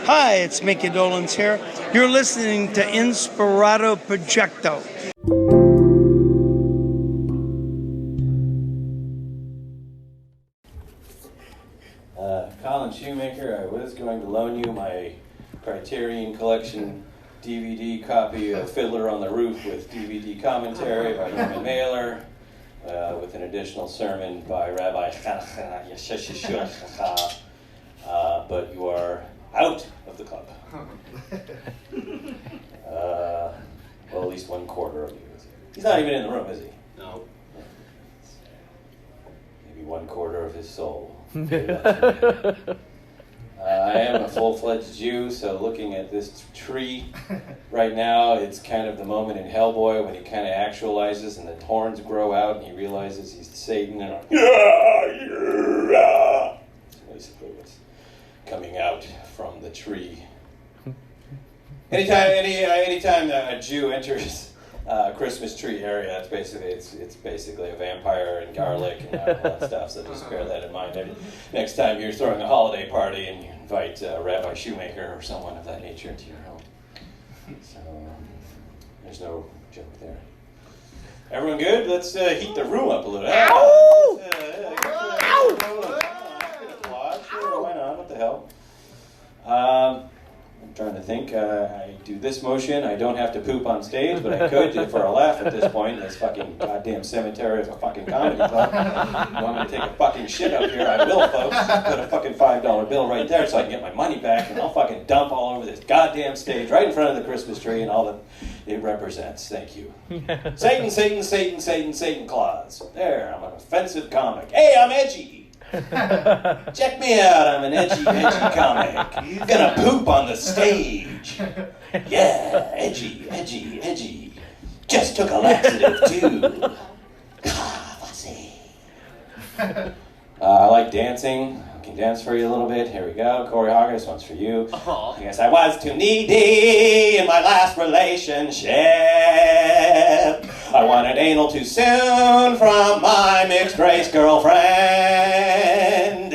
Hi, it's Micky Dolenz here. You're listening to Inspirado Projecto. Colin Shoemaker, I was going to loan you my Criterion Collection DVD copy of Fiddler on the Roof with DVD commentary by Norman Mailer, with an additional sermon by Rabbi but you are out of the club. Well, at least 1/4 of you is here. He's not even in the room, is he? No. Maybe 1/4 of his soul. I am a full-fledged Jew, so looking at this tree right now, it's kind of the moment in Hellboy when he kind of actualizes and the horns grow out and he realizes he's Satan and that's basically what's coming out from the tree. Anytime a Jew enters Christmas tree area, it's basically a vampire and garlic and all that stuff. So just bear that in mind. Next time you're throwing a holiday party and you invite Rabbi Shoemaker or someone of that nature into your home. So there's no joke there. Everyone good? Let's heat the room up a little. Sure, why not? What the hell? I'm trying to think. I do this motion. I don't have to poop on stage, but I could for a laugh at this point. This fucking goddamn cemetery is a fucking comedy club. You want me to take a fucking shit up here? I will, folks. Put a fucking $5 bill right there so I can get my money back, and I'll fucking dump all over this goddamn stage right in front of the Christmas tree and all that it represents. Thank you. Satan, Satan, Satan, Satan, Satan Claus. There, I'm an offensive comic. Hey, I'm edgy. Check me out, I'm an edgy comic. Gonna poop on the stage. Yeah, edgy. Just took a laxative too. Fussy. I like dancing. I can dance for you a little bit. Here we go. Corey Hogger, this one's for you. I guess I was too needy in my last relationship. I wanted anal too soon from my mixed race girlfriend.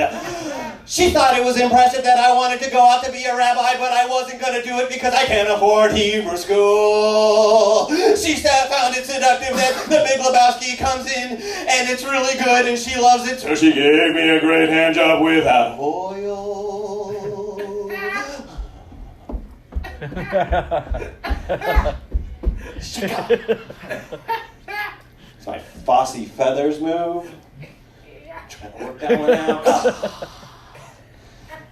She thought it was impressive that I wanted to go out to be a rabbi, but I wasn't going to do it because I can't afford Hebrew school. She found it seductive that the Big Lebowski comes in and it's really good and she loves it, so she gave me a great hand job without oil. It's my Fosse Feathers move. Trying to work that one out.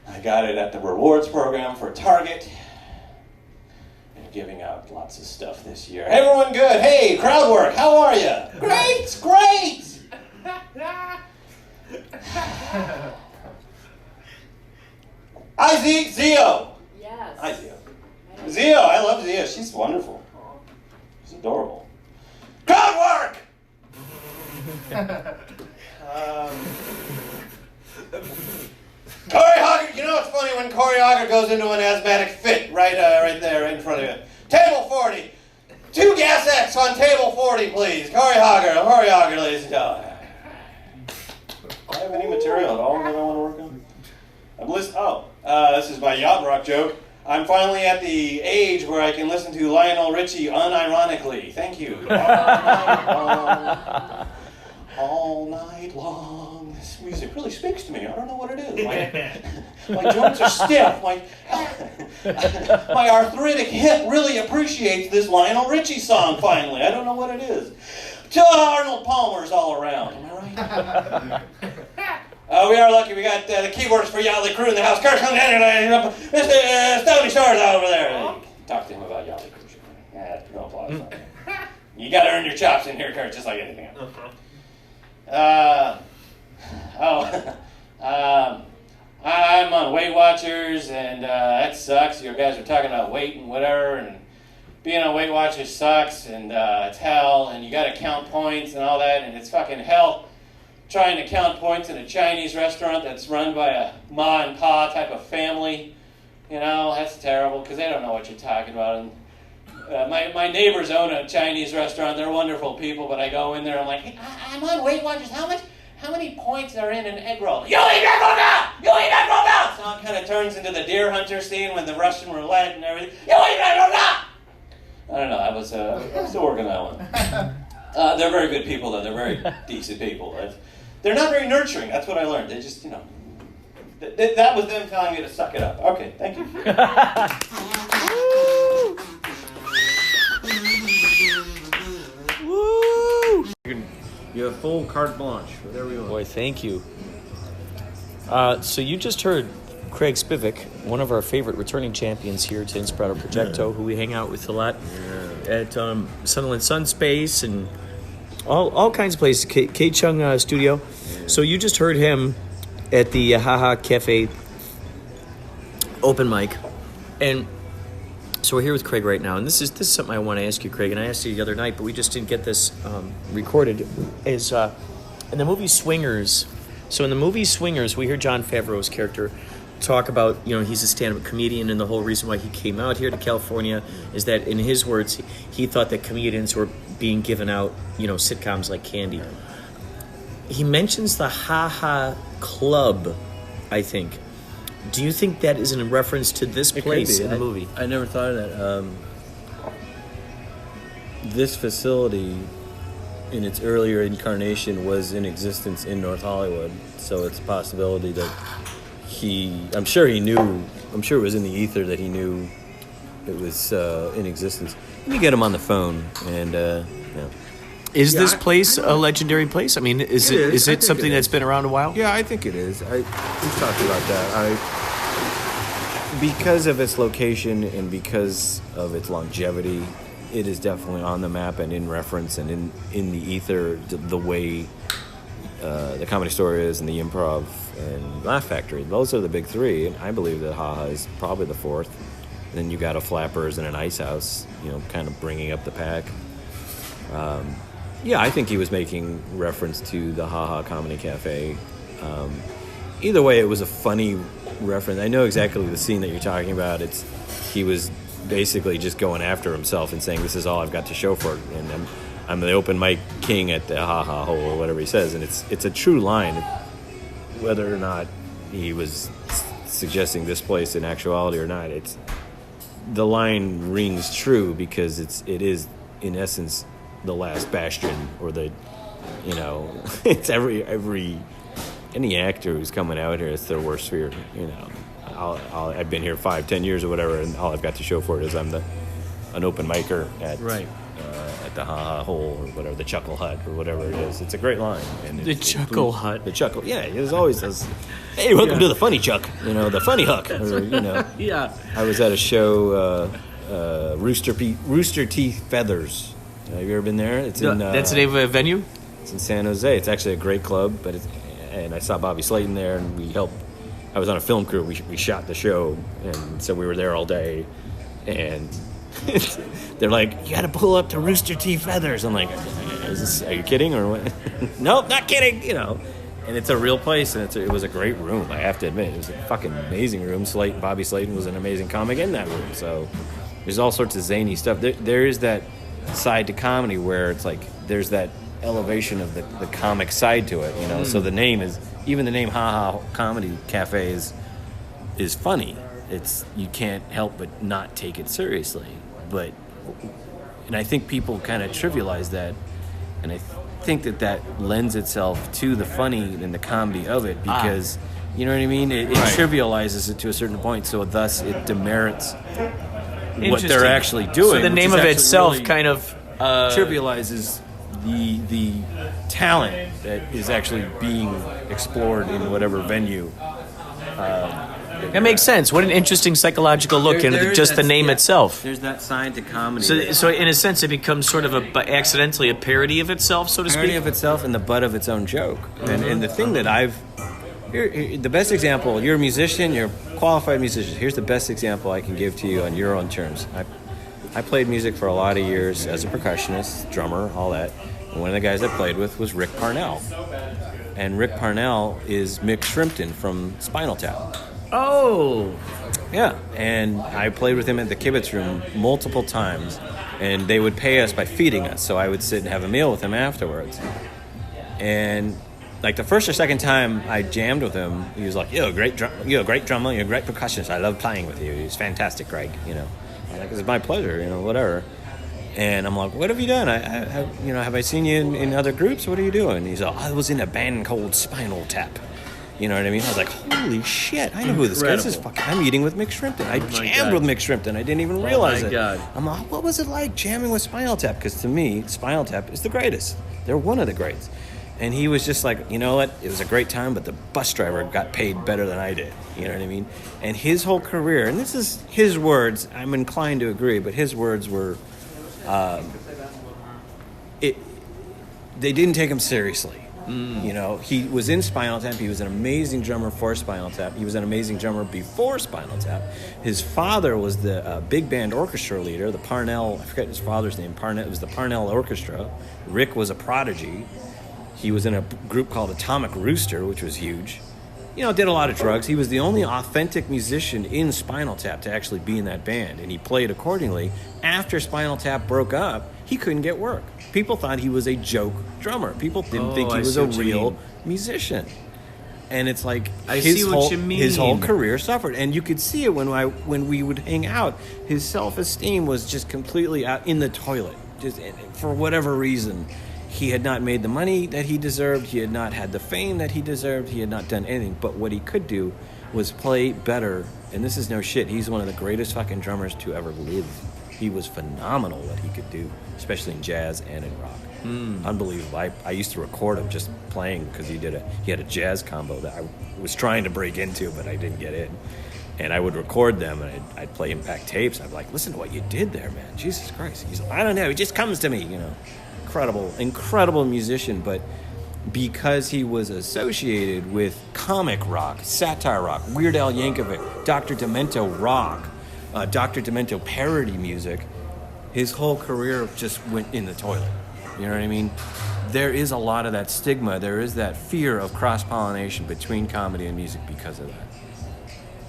I got it at the rewards program for Target. And giving out lots of stuff this year. Hey, everyone good? Hey, crowd work, how are you? Great! Hi, Zio. Yes. Hi, Zio. Zio, I love Zio. She's wonderful. She's adorable. Crowd work! Corey Hogger, you know it's funny when Corey Hogger goes into an asthmatic fit right there, right in front of you. Table 40. 2 gas X on table 40, please. Corey Hogger, ladies and gentlemen. Do I have any material at all that I want to work on? This is my yacht rock joke. I'm finally at the age where I can listen to Lionel Richie unironically. Thank you. All night long. This music really speaks to me. I don't know what it is. My joints are stiff. My arthritic hip really appreciates this Lionel Richie song finally. I don't know what it is. Arnold Palmer's all around. Am I right? We are lucky. We got the keyboards for Yachtley crew in the house. Mr. Stony Shores over there. Talk to him about Yachtley crew. No applause. You got to earn your chops in here, Kurt, just like anything else. I'm on Weight Watchers, and that sucks. You guys are talking about weight and whatever, and being on Weight Watchers sucks, and it's hell, and you got to count points and all that, and it's fucking hell trying to count points in a Chinese restaurant that's run by a ma and pa type of family. You know, that's terrible, because they don't know what you're talking about. And my neighbors own a Chinese restaurant. They're wonderful people, but I go in there, I'm like, hey, I'm on Weight Watchers. How many points are in an egg roll? You eat egg roll now! You eat my robot! So it kind of turns into the deer hunter scene when the Russian roulette and everything. You eat my robot! I don't know. I was still working on that one. They're very good people, though. They're very decent people. They're not very nurturing. That's what I learned. They just, that was them telling me to suck it up. Okay, thank you. Woo! You have full carte blanche. Whatever you want. Boy, thank you. So you just heard Craig Spivek, one of our favorite returning champions here to Inspirado Projecto, who we hang out with a lot at Sunderland Sun Space and all kinds of places, K-Chung Studio. So you just heard him at the Haha Cafe open mic. And so we're here with Craig right now. And this is something I want to ask you, Craig. And I asked you the other night, but we just didn't get this recorded. Is in the movie Swingers. So in the movie Swingers, we hear Jon Favreau's character talk about, he's a stand-up comedian, and the whole reason why he came out here to California is that, in his words, he thought that comedians were being given out, sitcoms like candy. He mentions the Ha Ha Club, I think. Do you think that is in reference to this place in the movie? I never thought of that. This facility, in its earlier incarnation, was in existence in North Hollywood, so it's a possibility that I'm sure it was in the ether that he knew it was in existence. Let me get him on the phone, and Is this place a legendary place? I mean, is it something that's been around a while? Yeah, I think it is. We've talked about that. Because of its location and because of its longevity, it is definitely on the map and in reference and in the ether, the way the Comedy Store is and the Improv and Laugh Factory. Those are the big three, and I believe that Ha Ha is probably the fourth. And then you got a Flappers and an Ice House, kind of bringing up the pack. Yeah, I think he was making reference to the Ha Ha Comedy Cafe. Either way, it was a funny reference. I know exactly the scene that you're talking about. He was basically just going after himself and saying, "This is all I've got to show for it," and I'm the open mic king at the Ha Ha hole, or whatever he says, and it's a true line. Whether or not he was suggesting this place in actuality or not, the line rings true because it is in essence the last bastion, or it's any actor who's coming out here, it's their worst fear. I've been here 5-10 years or whatever, and all I've got to show for it is I'm an open micer at the Ha Ha hole or whatever, the Chuckle Hut or whatever it is. It's a great line. And the Chuckle Hut. The Chuckle, yeah. There's always those, "Hey, welcome to the Funny Chuck," the Funny Huck. Or, Yeah. I was at a show, Rooster Teeth Feathers. Have you ever been there? It's that's the name of a venue? It's in San Jose. It's actually a great club, and I saw Bobby Slayton there, and we helped. I was on a film crew. We shot the show, and so we were there all day. And they're like, "You got to pull up to Rooster Teeth Feathers." I'm like, "Are you kidding or what?" Nope, not kidding. And it's a real place, and it was a great room. I have to admit, it was a fucking amazing room. Bobby Slayton was an amazing comic in that room. So there's all sorts of zany stuff. There is that side to comedy where it's like there's that elevation of the comic side to it, So the name Ha Ha Comedy Cafe is funny. You can't help but not take it seriously. And I think people kind of trivialize that, and I think that lends itself to the funny and the comedy of it because you know what I mean. It trivializes it to a certain point, so thus it demerits what they're actually doing. So the name of itself really kind of trivializes the talent that is actually being explored in whatever venue. That makes sense. What an interesting psychological look into just the name itself. There's that side to comedy. So in a sense, it becomes sort of accidentally a parody of itself, so to speak. Parody of itself and the butt of its own joke. And the thing that the best example, you're a musician, you're a qualified musician. Here's the best example I can give to you on your own terms. I played music for a lot of years as a percussionist, drummer, all that. And one of the guys I played with was Rick Parnell. And Rick Parnell is Mick Shrimpton from Spinal Tap. Oh! Yeah, and I played with him at the Kibitz Room multiple times, and they would pay us by feeding us, so I would sit and have a meal with him afterwards. And like the first or second time I jammed with him, he was like, you're a great drummer, you're a great percussionist. I love playing with you. He's fantastic, Craig. I'm like, it's my pleasure, whatever. And I'm like, what have you done? Have I seen you in other groups? What are you doing? He's like, I was in a band called Spinal Tap. You know what I mean? I was like, holy shit, I know who this guy is. I'm eating with Mick Shrimpton. I jammed with Mick Shrimpton. I didn't even realize it. God. I'm like, what was it like jamming with Spinal Tap? Because to me, Spinal Tap is the greatest. They're one of the greats. And he was just like, you know what? It was a great time, but the bus driver got paid better than I did. You know what I mean? And his whole career, and this is his words, I'm inclined to agree, but his words were, they didn't take him seriously. He was in Spinal Tap. He was an amazing drummer for Spinal Tap. He was an amazing drummer before Spinal Tap. His father was the big band orchestra leader, the Parnell, I forget his father's name, it was the Parnell Orchestra. Rick was a prodigy. He was in a group called Atomic Rooster, which was huge. Did a lot of drugs. He was the only authentic musician in Spinal Tap to actually be in that band, and he played accordingly. After Spinal Tap broke up, he couldn't get work. People thought he was a joke drummer. People didn't think he was a real musician. And it's like his whole career suffered. And you could see it when we would hang out. His self-esteem was just completely out in the toilet. Just for whatever reason. He had not made the money that he deserved. He had not had the fame that he deserved. He had not done anything. But what he could do was play better. And this is no shit. He's one of the greatest fucking drummers to ever live. He was phenomenal what he could do, especially in jazz and in rock. Unbelievable. I used to record him just playing because he had a jazz combo that I was trying to break into, but I didn't get in. And I would record them, and I'd play him back tapes. I'd be like, listen to what you did there, man. Jesus Christ. He's like, I don't know. It just comes to me, Incredible musician, but because he was associated with comic rock, satire rock, Weird Al Yankovic, Dr. Demento rock, Dr. Demento parody music, his whole career just went in the toilet. You know what I mean? There is a lot of that stigma. There is that fear of cross-pollination between comedy and music because of that.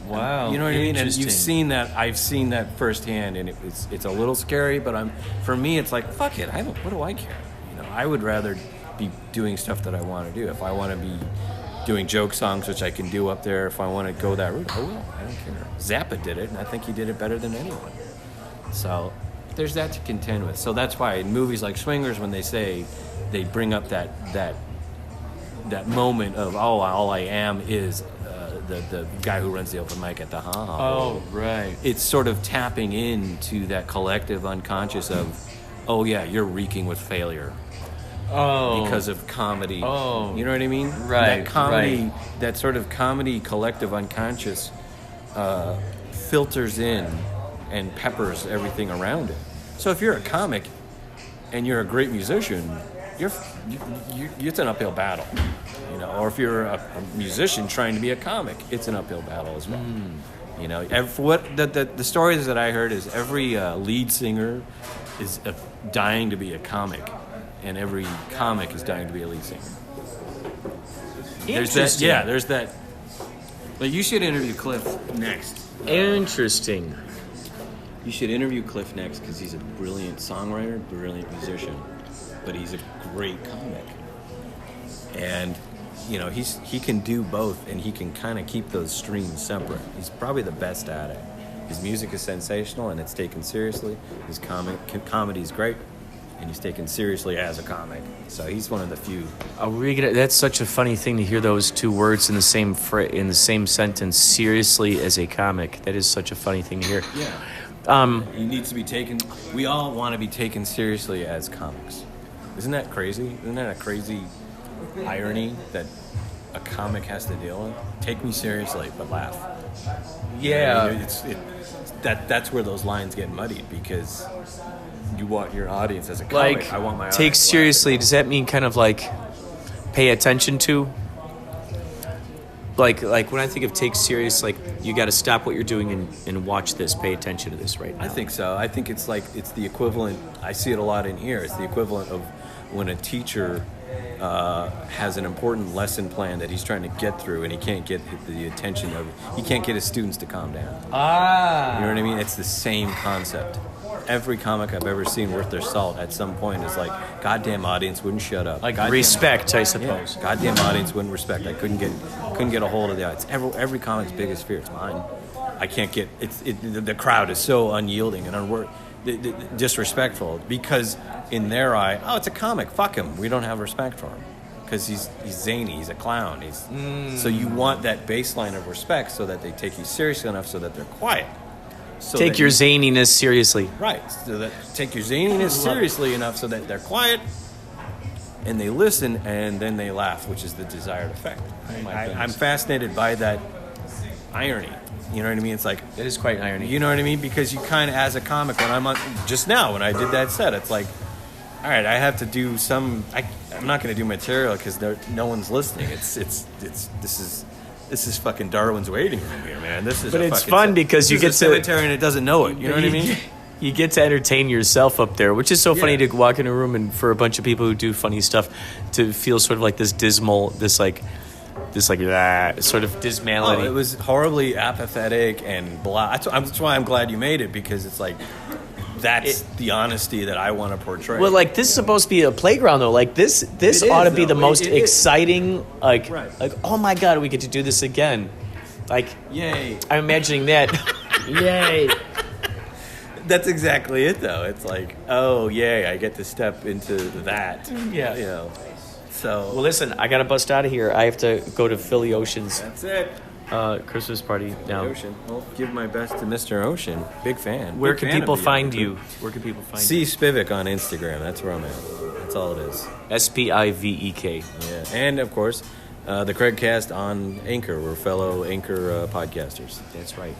Wow. You know what I mean? And you've seen that. I've seen that firsthand, and it's a little scary, but for me, it's like, fuck it. What do I care? I would rather be doing stuff that I want to do. If I want to be doing joke songs, which I can do up there, if I want to go that route, I will. I don't care. Zappa did it, and I think he did it better than anyone. So there's that to contend with. So that's why in movies like Swingers, when they bring up that moment of, all I am is the guy who runs the open mic at the Ha Ha. Oh, right. It's sort of tapping into that collective unconscious of, oh yeah, you're reeking with failure. Oh. Because of comedy. Oh. You know what I mean? Right. That comedy, that sort of comedy collective unconscious filters in and peppers everything around it. So if you're a comic and you're a great musician, it's an uphill battle. Or if you're a musician trying to be a comic, it's an uphill battle as well. The stories that I heard is every lead singer is dying to be a comic, and every comic is dying to be a lead singer. There's that. But you should interview Cliff next. Interesting. You should interview Cliff next because he's a brilliant songwriter, brilliant musician, but he's a great comic. And he can do both, and he can kind of keep those streams separate. He's probably the best at it. His music is sensational, and it's taken seriously. His comedy is great, and he's taken seriously as a comic. So he's one of the few. That's such a funny thing to hear those two words in the same sentence. Seriously as a comic. That is such a funny thing to hear. Yeah. He needs to be taken. We all want to be taken seriously as comics. Isn't that crazy? Isn't that a crazy irony that a comic has to deal with? Take me seriously, but laugh. Yeah. That's where those lines get muddied, because you want your audience as a comic. I want my audience take seriously. Does that mean kind of like pay attention to? Like when I think of take serious, like you got to stop what you're doing and watch this, pay attention to this right now. I think so. I think it's the equivalent. I see it a lot in here. It's the equivalent of when a teacher has an important lesson plan that he's trying to get through, and he can't get the attention of. He can't get his students to calm down. Ah. You know what I mean? It's the same concept. every comic I've ever seen worth their salt at some point is like, goddamn audience wouldn't shut up. Like goddamn, respect, I suppose. Yeah, goddamn audience wouldn't respect. I couldn't get a hold of the audience. Every comic's biggest fear. It's mine. I can't get. The crowd is so unyielding and disrespectful because in their eye, oh, it's a comic. Fuck him. We don't have respect for him because he's zany. He's a clown. So you want that baseline of respect so that they take you seriously enough so that they're quiet. So take your zaniness seriously. Right. So that take your zaniness seriously enough so that they're quiet and they listen and then they laugh, which is the desired effect. I'm fascinated by that irony. You know what I mean? It's like it is quite irony. You know what I mean? Because you kind of, as a comic, when I'm on, just now when I did that set, it's like, all right, I have to do some. I'm not going to do material because no one's listening. This is fucking Darwin's waiting room here, man. This is. But it's fun because you get to cemetery and it doesn't know it. You know what I mean? You get to entertain yourself up there, which is so funny to walk in a room and for a bunch of people who do funny stuff to feel sort of like this dismal, this sort of dismality. Oh, it was horribly apathetic and blah. That's why I'm glad you made it because it's like. That's the honesty that I want to portray. Well, like this is supposed to be a playground, though. Like this ought to be the most exciting. Like, oh my god, we get to do this again. Like, yay! I'm imagining that. Yay! That's exactly it, though. It's like, oh yay, I get to step into that. Yeah. You know. So. Well, listen, I gotta bust out of here. I have to go to Philly Ocean's. That's it. Christmas party now. Ocean. Well, give my best to Mr. Ocean. Big fan. Where can people find you? Where can people find you? C Spivek on Instagram. That's where I'm at. That's all it is. Spivek. Yeah. And, of course, the Craig Cast on Anchor. We're fellow Anchor podcasters. That's right.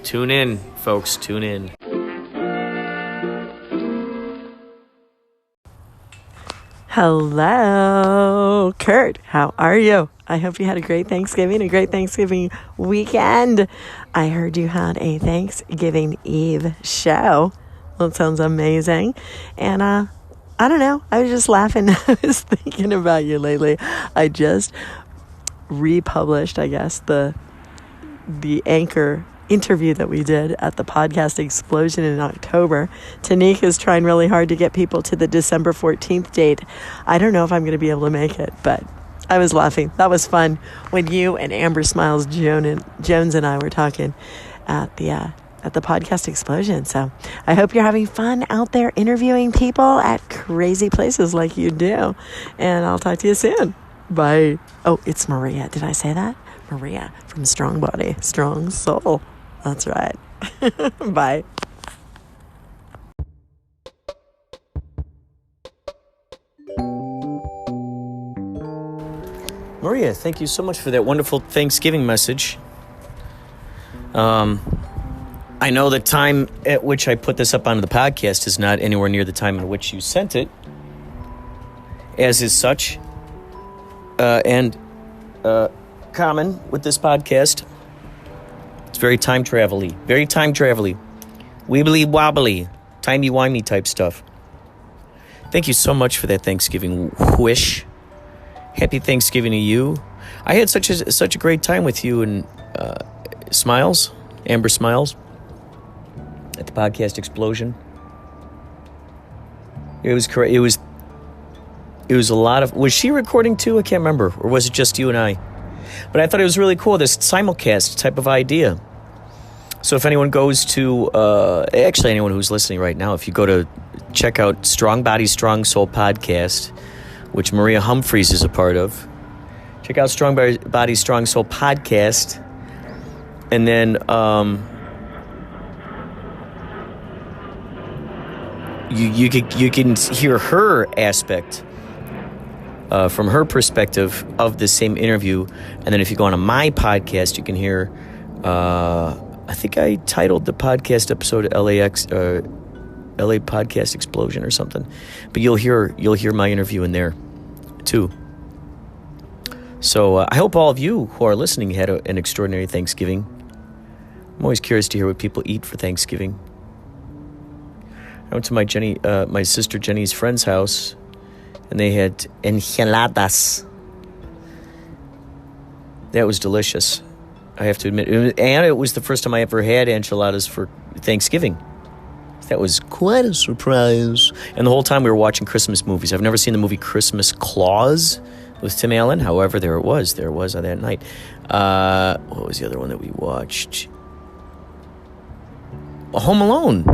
Tune in, folks. Tune in. Hello, Kurt. How are you? I hope you had a great Thanksgiving weekend. I heard you had a Thanksgiving Eve show. That sounds amazing. And I don't know. I was just laughing. I was thinking about you lately. I just republished, I guess, the Anchor interview that we did at the podcast explosion in October. Tanika's trying really hard to get people to the December 14th date. I don't know if I'm going to be able to make it, but I was laughing. That was fun when you and Amber Smiles Jones and I were talking at the podcast explosion. So I hope you're having fun out there interviewing people at crazy places like you do. And I'll talk to you soon. Bye. Oh, it's Maria. Did I say that? Maria from Strong Body, Strong Soul. That's right. Bye. Maria, thank you so much for that wonderful Thanksgiving message. I know the time at which I put this up onto the podcast is not anywhere near the time in which you sent it, as is such, and common with this podcast. It's very time travel-y. Very time travel-y. Weebly wobbly. Timey-wimey type stuff. Thank you so much for that Thanksgiving wish. Happy Thanksgiving to you. I had such a great time with you and Smiles, Amber Smiles, at the podcast explosion. It was a lot of. Was she recording too? I can't remember, or was it just you and I? But I thought it was really cool, this simulcast type of idea. So if anyone goes to, actually anyone who's listening right now, if you go to check out Strong Body, Strong Soul podcast, which Maria Humphreys is a part of, check out Strong Body, Strong Soul podcast, and then you can hear her aspect from her perspective of the same interview. And then if you go on to my podcast, you can hear, I think I titled the podcast episode LA Podcast Explosion or something. But you'll hear my interview in there too. So I hope all of you who are listening had an extraordinary Thanksgiving. I'm always curious to hear what people eat for Thanksgiving. I went to my sister Jenny's friend's house, and they had enchiladas. That was delicious, I have to admit. And it was the first time I ever had enchiladas for Thanksgiving. That was quite a surprise. And the whole time we were watching Christmas movies. I've never seen the movie Christmas Claus with Tim Allen. However, there it was on that night. What was the other one that we watched? Home Alone.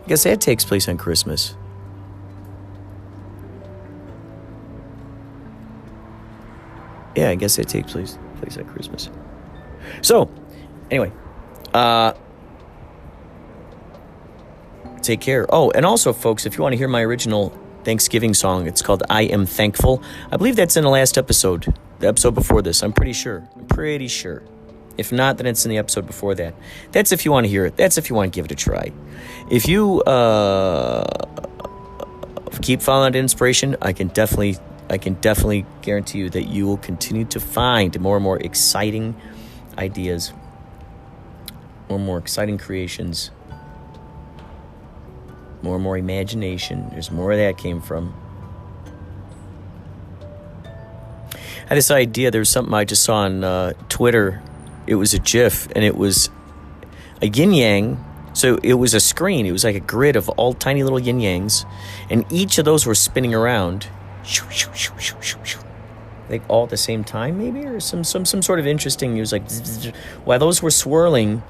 I guess that takes place on Christmas. Yeah, I guess that takes place at Christmas. So, anyway, take care. Oh, and also, folks, if you want to hear my original Thanksgiving song, it's called I Am Thankful. I believe that's in the last episode, the episode before this. I'm pretty sure. If not, then it's in the episode before that. That's if you want to hear it. That's if you want to give it a try. If you keep following that inspiration, I can definitely guarantee you that you will continue to find more and more exciting ideas, more and more exciting creations, more and more imagination. There's more of that came from. I had this idea. There was something I just saw on Twitter. It was a GIF, and it was a yin-yang. So it was a screen. It was like a grid of all tiny little yin-yangs, and each of those were spinning around. Like all at the same time, maybe, or some sort of interesting. It was like while those were swirling,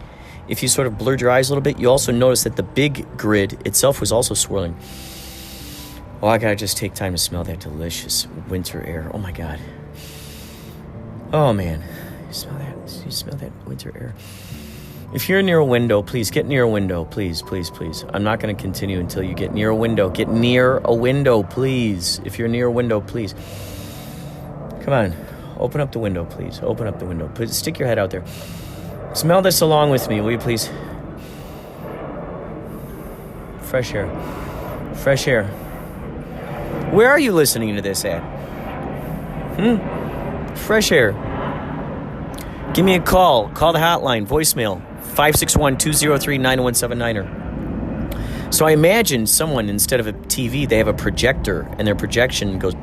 if you sort of blurred your eyes a little bit, you also noticed that the big grid itself was also swirling. Oh, I gotta just take time to smell that delicious winter air. Oh my God. Oh man, you smell that? You smell that winter air? If you're near a window, please get near a window. Please. I'm not going to continue until you get near a window. Get near a window, please. If you're near a window, please. Come on. Open up the window, please. Open up the window. Please stick your head out there. Smell this along with me, will you please? Fresh air. Fresh air. Where are you listening to this at? Fresh air. Give me a call. Call the hotline. Voicemail. 561-203-9179. So I imagine someone, instead of a TV, they have a projector, and their projection goes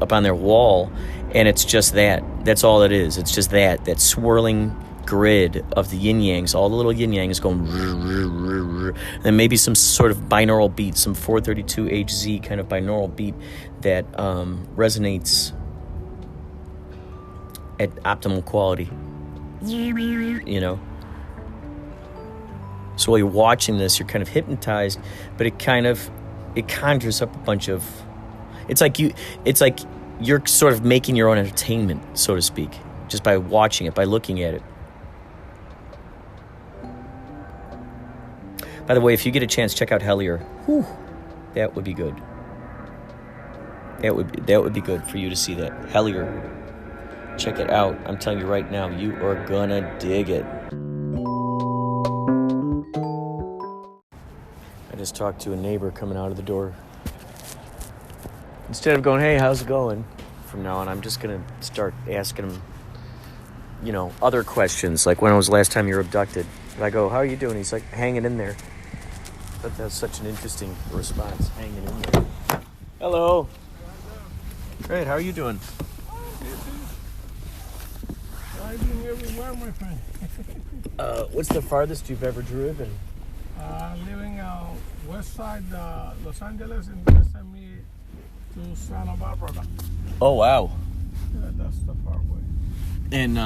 up on their wall, and it's just that. That's all it is. It's just that swirling grid of the yin-yangs, all the little yin-yangs going, and then maybe some sort of binaural beat, some 432HZ kind of binaural beat that resonates at optimal quality. You know? So while you're watching this, you're kind of hypnotized, but it conjures up a bunch of, it's like you're sort of making your own entertainment, so to speak, just by watching it, by looking at it. By the way, if you get a chance, check out Hellier. Whew, that would be good. That would be good for you to see that. Hellier. Check it out. I'm telling you right now, you are gonna dig it. I just talked to a neighbor coming out of the door. Instead of going, hey, how's it going? From now on, I'm just gonna start asking him, other questions, like when was the last time you were abducted? And I go, how are you doing? He's like, hanging in there. But that's such an interesting response, hanging in there. Hello. Great, how are you doing? Driving everywhere, my friend. What's the farthest you've ever driven? Living west side Los Angeles, and they sent me to Santa Barbara. Oh, wow. Yeah, that's the far way. And,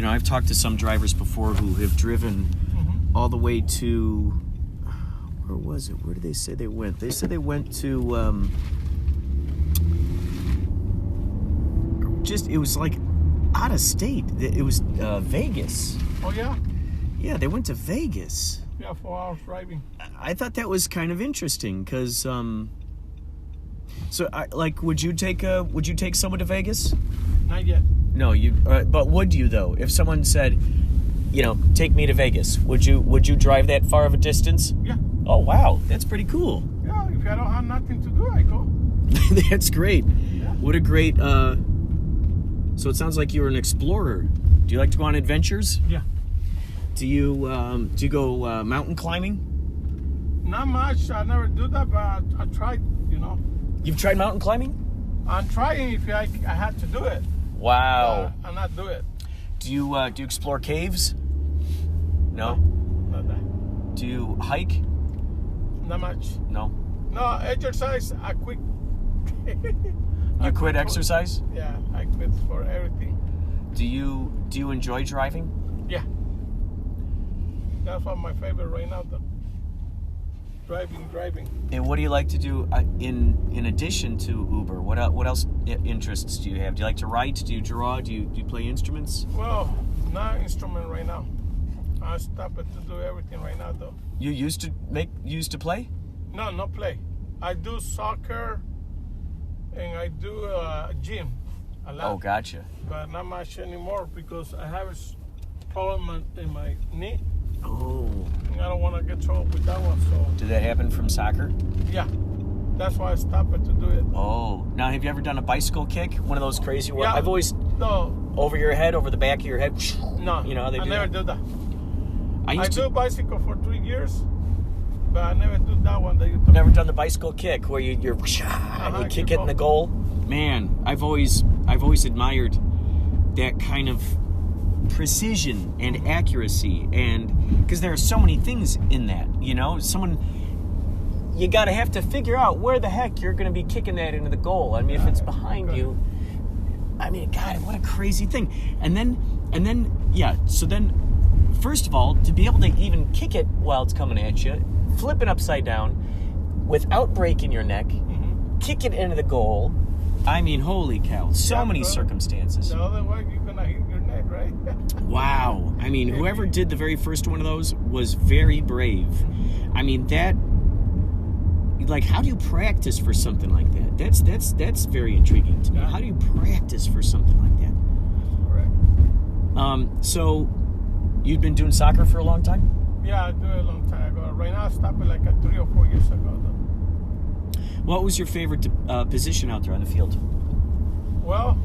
I've talked to some drivers before who have driven all the way to, where was it? Where did they say they went? They said they went to, it was like out of state. It was Vegas. Oh, yeah? Yeah, they went to Vegas. Yeah, 4 hours driving. I thought that was kind of interesting because, would you take someone to Vegas? Not yet. No, but would you though? If someone said, take me to Vegas, would you drive that far of a distance? Yeah. Oh wow, that's pretty cool. Yeah, if I don't have nothing to do, I go. That's great. Yeah. What a great. So it sounds like you're an explorer. Do you like to go on adventures? Yeah. Do you go mountain climbing? Not much. I never do that, but I tried. You've tried mountain climbing? I'm trying if I had to do it. Wow. I'll not do it. Do you explore caves? No. Not that. Do you hike? Not much. No. No, exercise, I quit. You quit exercise? Yeah, I quit for everything. Do you enjoy driving? Yeah. That's what my favorite right now, though. Driving. And what do you like to do in addition to Uber? What else interests do you have? Do you like to write? Do you draw? Do you play instruments? Well, not instrument right now. I stopped to do everything right now, though. You used to play? No, not play. I do soccer and I do gym a lot. Oh, gotcha. But not much anymore because I have a problem in my knee. Oh. And I don't want to get trouble with that one, so... Did that happen from soccer? Yeah. That's why I stopped to do it. Oh. Now, have you ever done a bicycle kick? One of those crazy ones? Yeah. I've always... No. Over your head, over the back of your head? No. You know how they do I never that? do that. I do bicycle for 3 years, but I never do that one that you told Never me. done the bicycle kick where you kick it in the goal. goal. Man, I've always admired that kind of precision and accuracy, and because there are so many things in that, you gotta have to figure out where the heck you're gonna be kicking that into the goal. I mean, if it's behind you, I mean, God, what a crazy thing. And then, so then, first of all, to be able to even kick it while it's coming at you, flip it upside down without breaking your neck, kick it into the goal. I mean, holy cow, so many circumstances. The other way, you're going to hit your neck, right? Wow. I mean, whoever did the very first one of those was very brave. I mean, that, like, how do you practice for something like that? That's very intriguing to me. Yeah. How do you practice for something like that? Correct. So, you've been doing soccer for a long time? Yeah, I do it a long time ago. Right now, I stopped it like 3 or 4 years ago, though. What was your favorite position out there on the field? Well,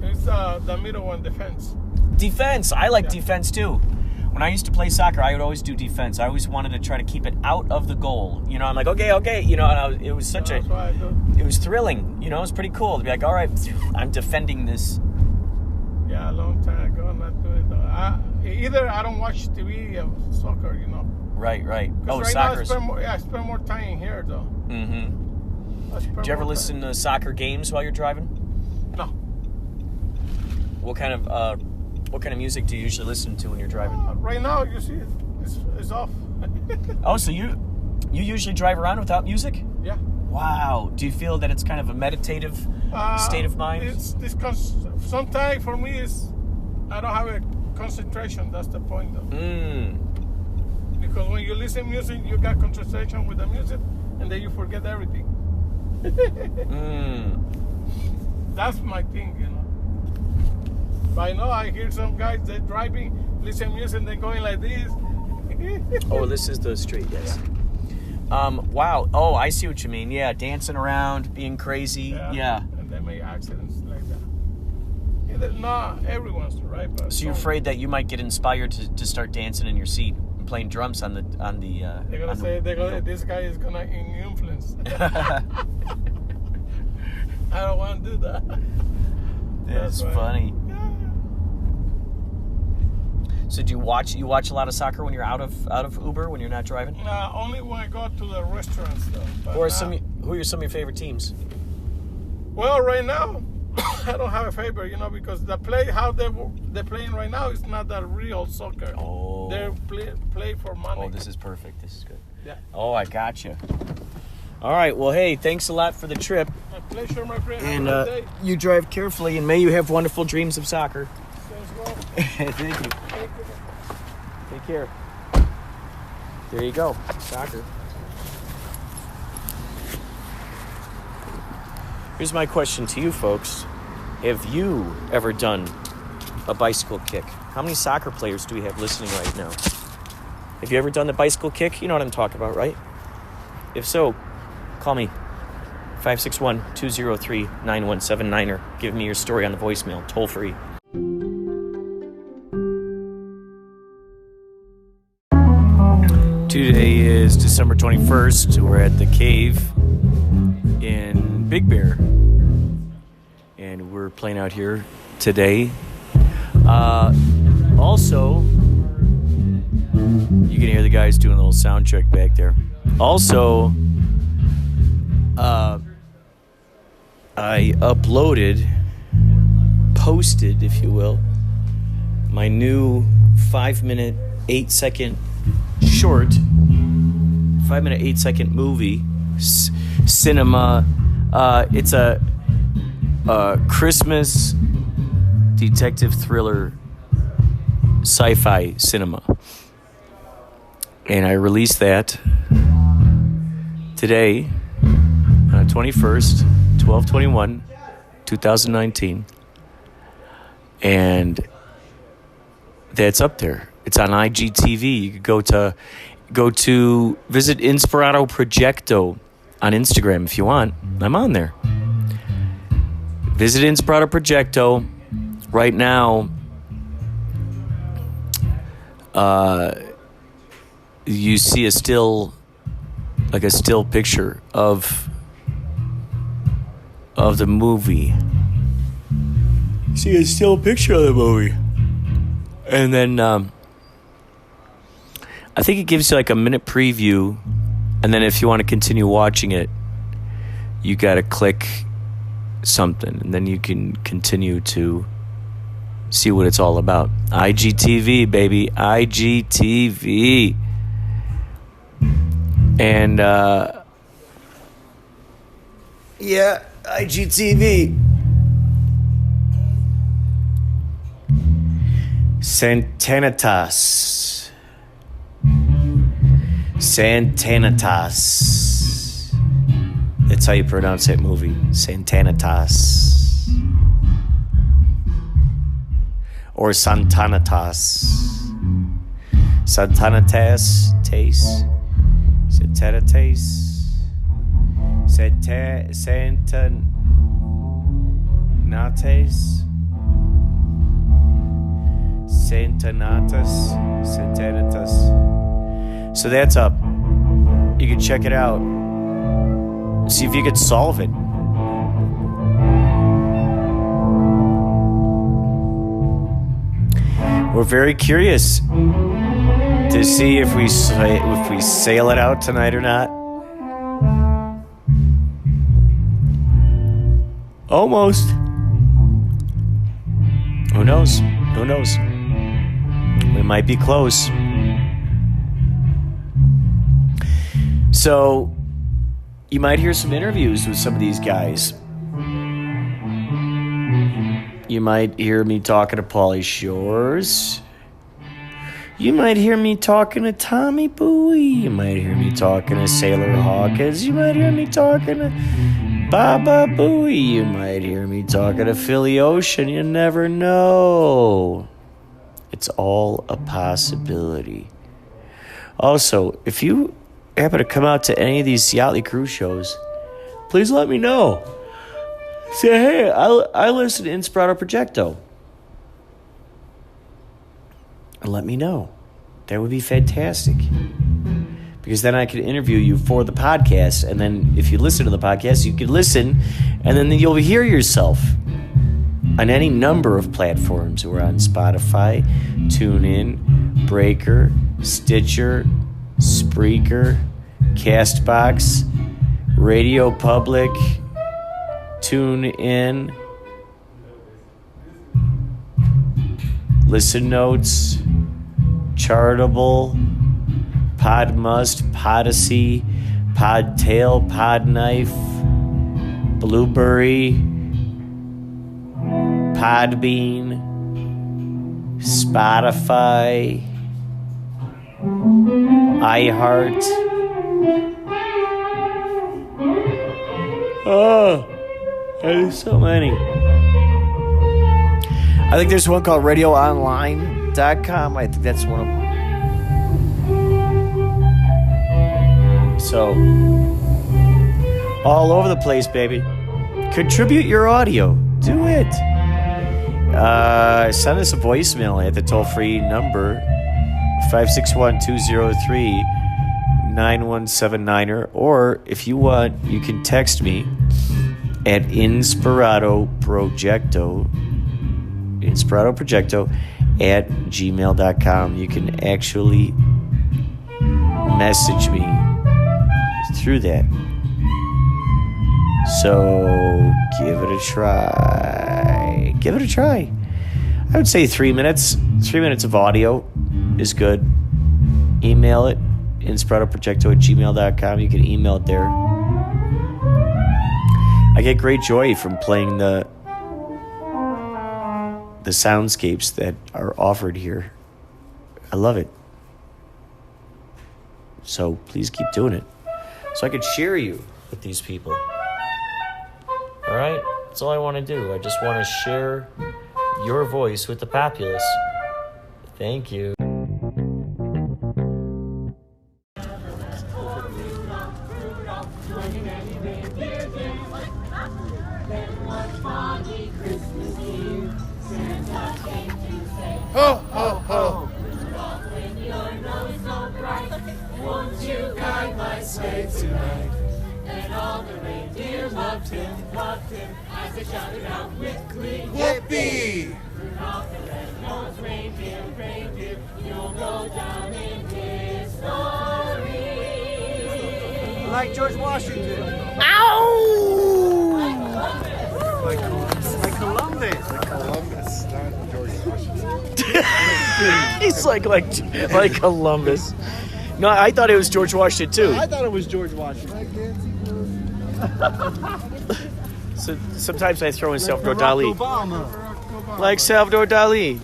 it's the middle one, defense. Defense. I like defense too. When I used to play soccer, I would always do defense. I always wanted to try to keep it out of the goal. I'm like, okay. And it was such That's what I do. it was thrilling. It was pretty cool to be like, all right, I'm defending this. Yeah, a long time ago, I'm not doing it, though. Either I don't watch TV or soccer, Right. Oh, right soccer's. now I spend more time in here, though. Mm-hmm. Do you ever listen to soccer games while you're driving? No. What kind of music do you usually listen to when you're driving? Right now, you see, it's off. Oh, so you usually drive around without music? Yeah. Wow. Do you feel that it's kind of a meditative state of mind? It's this. Sometimes for me, I don't have a concentration. That's the point, though. Because when you listen to music, you got concentration with the music, and then you forget everything. That's my thing, But I hear some guys, they're driving, listen to music, they're going like this. Oh, this is the street, yes. Wow. Oh, I see what you mean. Yeah, dancing around, being crazy. Yeah. And they make accidents like that. Not everyone's right, but so you're afraid that you might get inspired to start dancing in your seat and playing drums on the. They're gonna say this guy is gonna influence. I don't want to do that. That's funny. Yeah. So do you watch a lot of soccer when you're out of Uber when you're not driving? Only when I go to the restaurants, though. But Or who are some of your favorite teams? Well, right now, I don't have a favorite, because the how they're playing right now is not that real soccer. Oh. They're play for money. Oh, this is perfect. This is good. Yeah. Oh, I gotcha. All right. Well, hey, thanks a lot for the trip. My pleasure, my friend. And Have a good day. you drive carefully, and may you have wonderful dreams of soccer. Thanks, well. Thank you. Thank you. Take care. There you go. Soccer. Here's my question to you folks. Have you ever done a bicycle kick? How many soccer players do we have listening right now? Have you ever done the bicycle kick? You know what I'm talking about, right? If so, call me. 561-203-9179 or give me your story on the voicemail, toll free. Today is December 21st. We're at the cave in BigBear. And we're playing out here today. Also, You can hear the guys doing a little sound check back there. Also, I posted, if you will, my new 5-minute, 8-second short, 5-minute, 8-second movie, cinema. It's a Christmas detective thriller sci-fi cinema. And I released that today, 21st, 12/21, 2019. And that's up there. It's on IGTV. You could go to visit Inspirado Projecto on Instagram if you want. I'm on there. Visit Inspirado Projecto. Right now, you see a still picture of the movie. See a still picture of the movie. And then I think it gives you like a minute preview. And then if you want to continue watching it, you got to click something. And then you can continue to see what it's all about. IGTV, baby. IGTV. And, yeah, IGTV. Santanitas. That's how you pronounce that movie. Santanitas. Or Santanitas. Santanitas. Taste. Santanitas. Santanates. Santanatus. So that's up. You can check it out. See if you could solve it. We're very curious to see if we sail it out tonight or not. Almost. Who knows? Who knows? We might be close. So, you might hear some interviews with some of these guys. You might hear me talking to Pauly Shöres. You might hear me talking to Tommy Buoy. You might hear me talking to Sailor Hawkins. You might hear me talking to Baba Buoy. You might hear me talking to Philly Ocean. You never know. It's all a possibility. Also, if you happen to come out to any of these Yachtley cruise shows, please let me know. Say, hey, I listen to Inspirado Projecto. And let me know. That would be fantastic. Because then I could interview you for the podcast. And then if you listen to the podcast, you could listen. And then you'll hear yourself on any number of platforms. We're on Spotify, TuneIn, Breaker, Stitcher, Spreaker, Castbox, Radio Public, TuneIn, Listen Notes, Chartable, Podmust, Podacy, Podtail, Podknife, Blueberry, Podbean, Spotify, iHeart. Oh, there's so many. I think there's one called RadioOnline.com. I think that's one of them. So, all over the place, baby. Contribute your audio. Do it. Send us a voicemail at the toll-free number 561-203-9179, or if you want, you can text me at Inspirado Projecto at gmail.com. You can actually message me through that. So give it a try. Give it a try. I would say 3 minutes. 3 minutes of audio is good. Email it, inspirado@gmail.com. You can email it there. I get great joy from playing the soundscapes that are offered here. I love it. So please keep doing it, so I could share you with these people. All right? That's all I want to do. I just want to share your voice with the populace. Thank you. Ho, ho, ho. Won't you guide my sleigh tonight? And all the reindeer loved him as they shouted out with glee. Yippee! Rudolph the red-nosed reindeer, you'll go down in history. Like George Washington. Like Columbus. Columbus, not George Washington. He's like Columbus. No, I thought it was George Washington too. I thought it was George Washington. So sometimes I throw in Salvador Dali. Obama. Like Salvador Dali.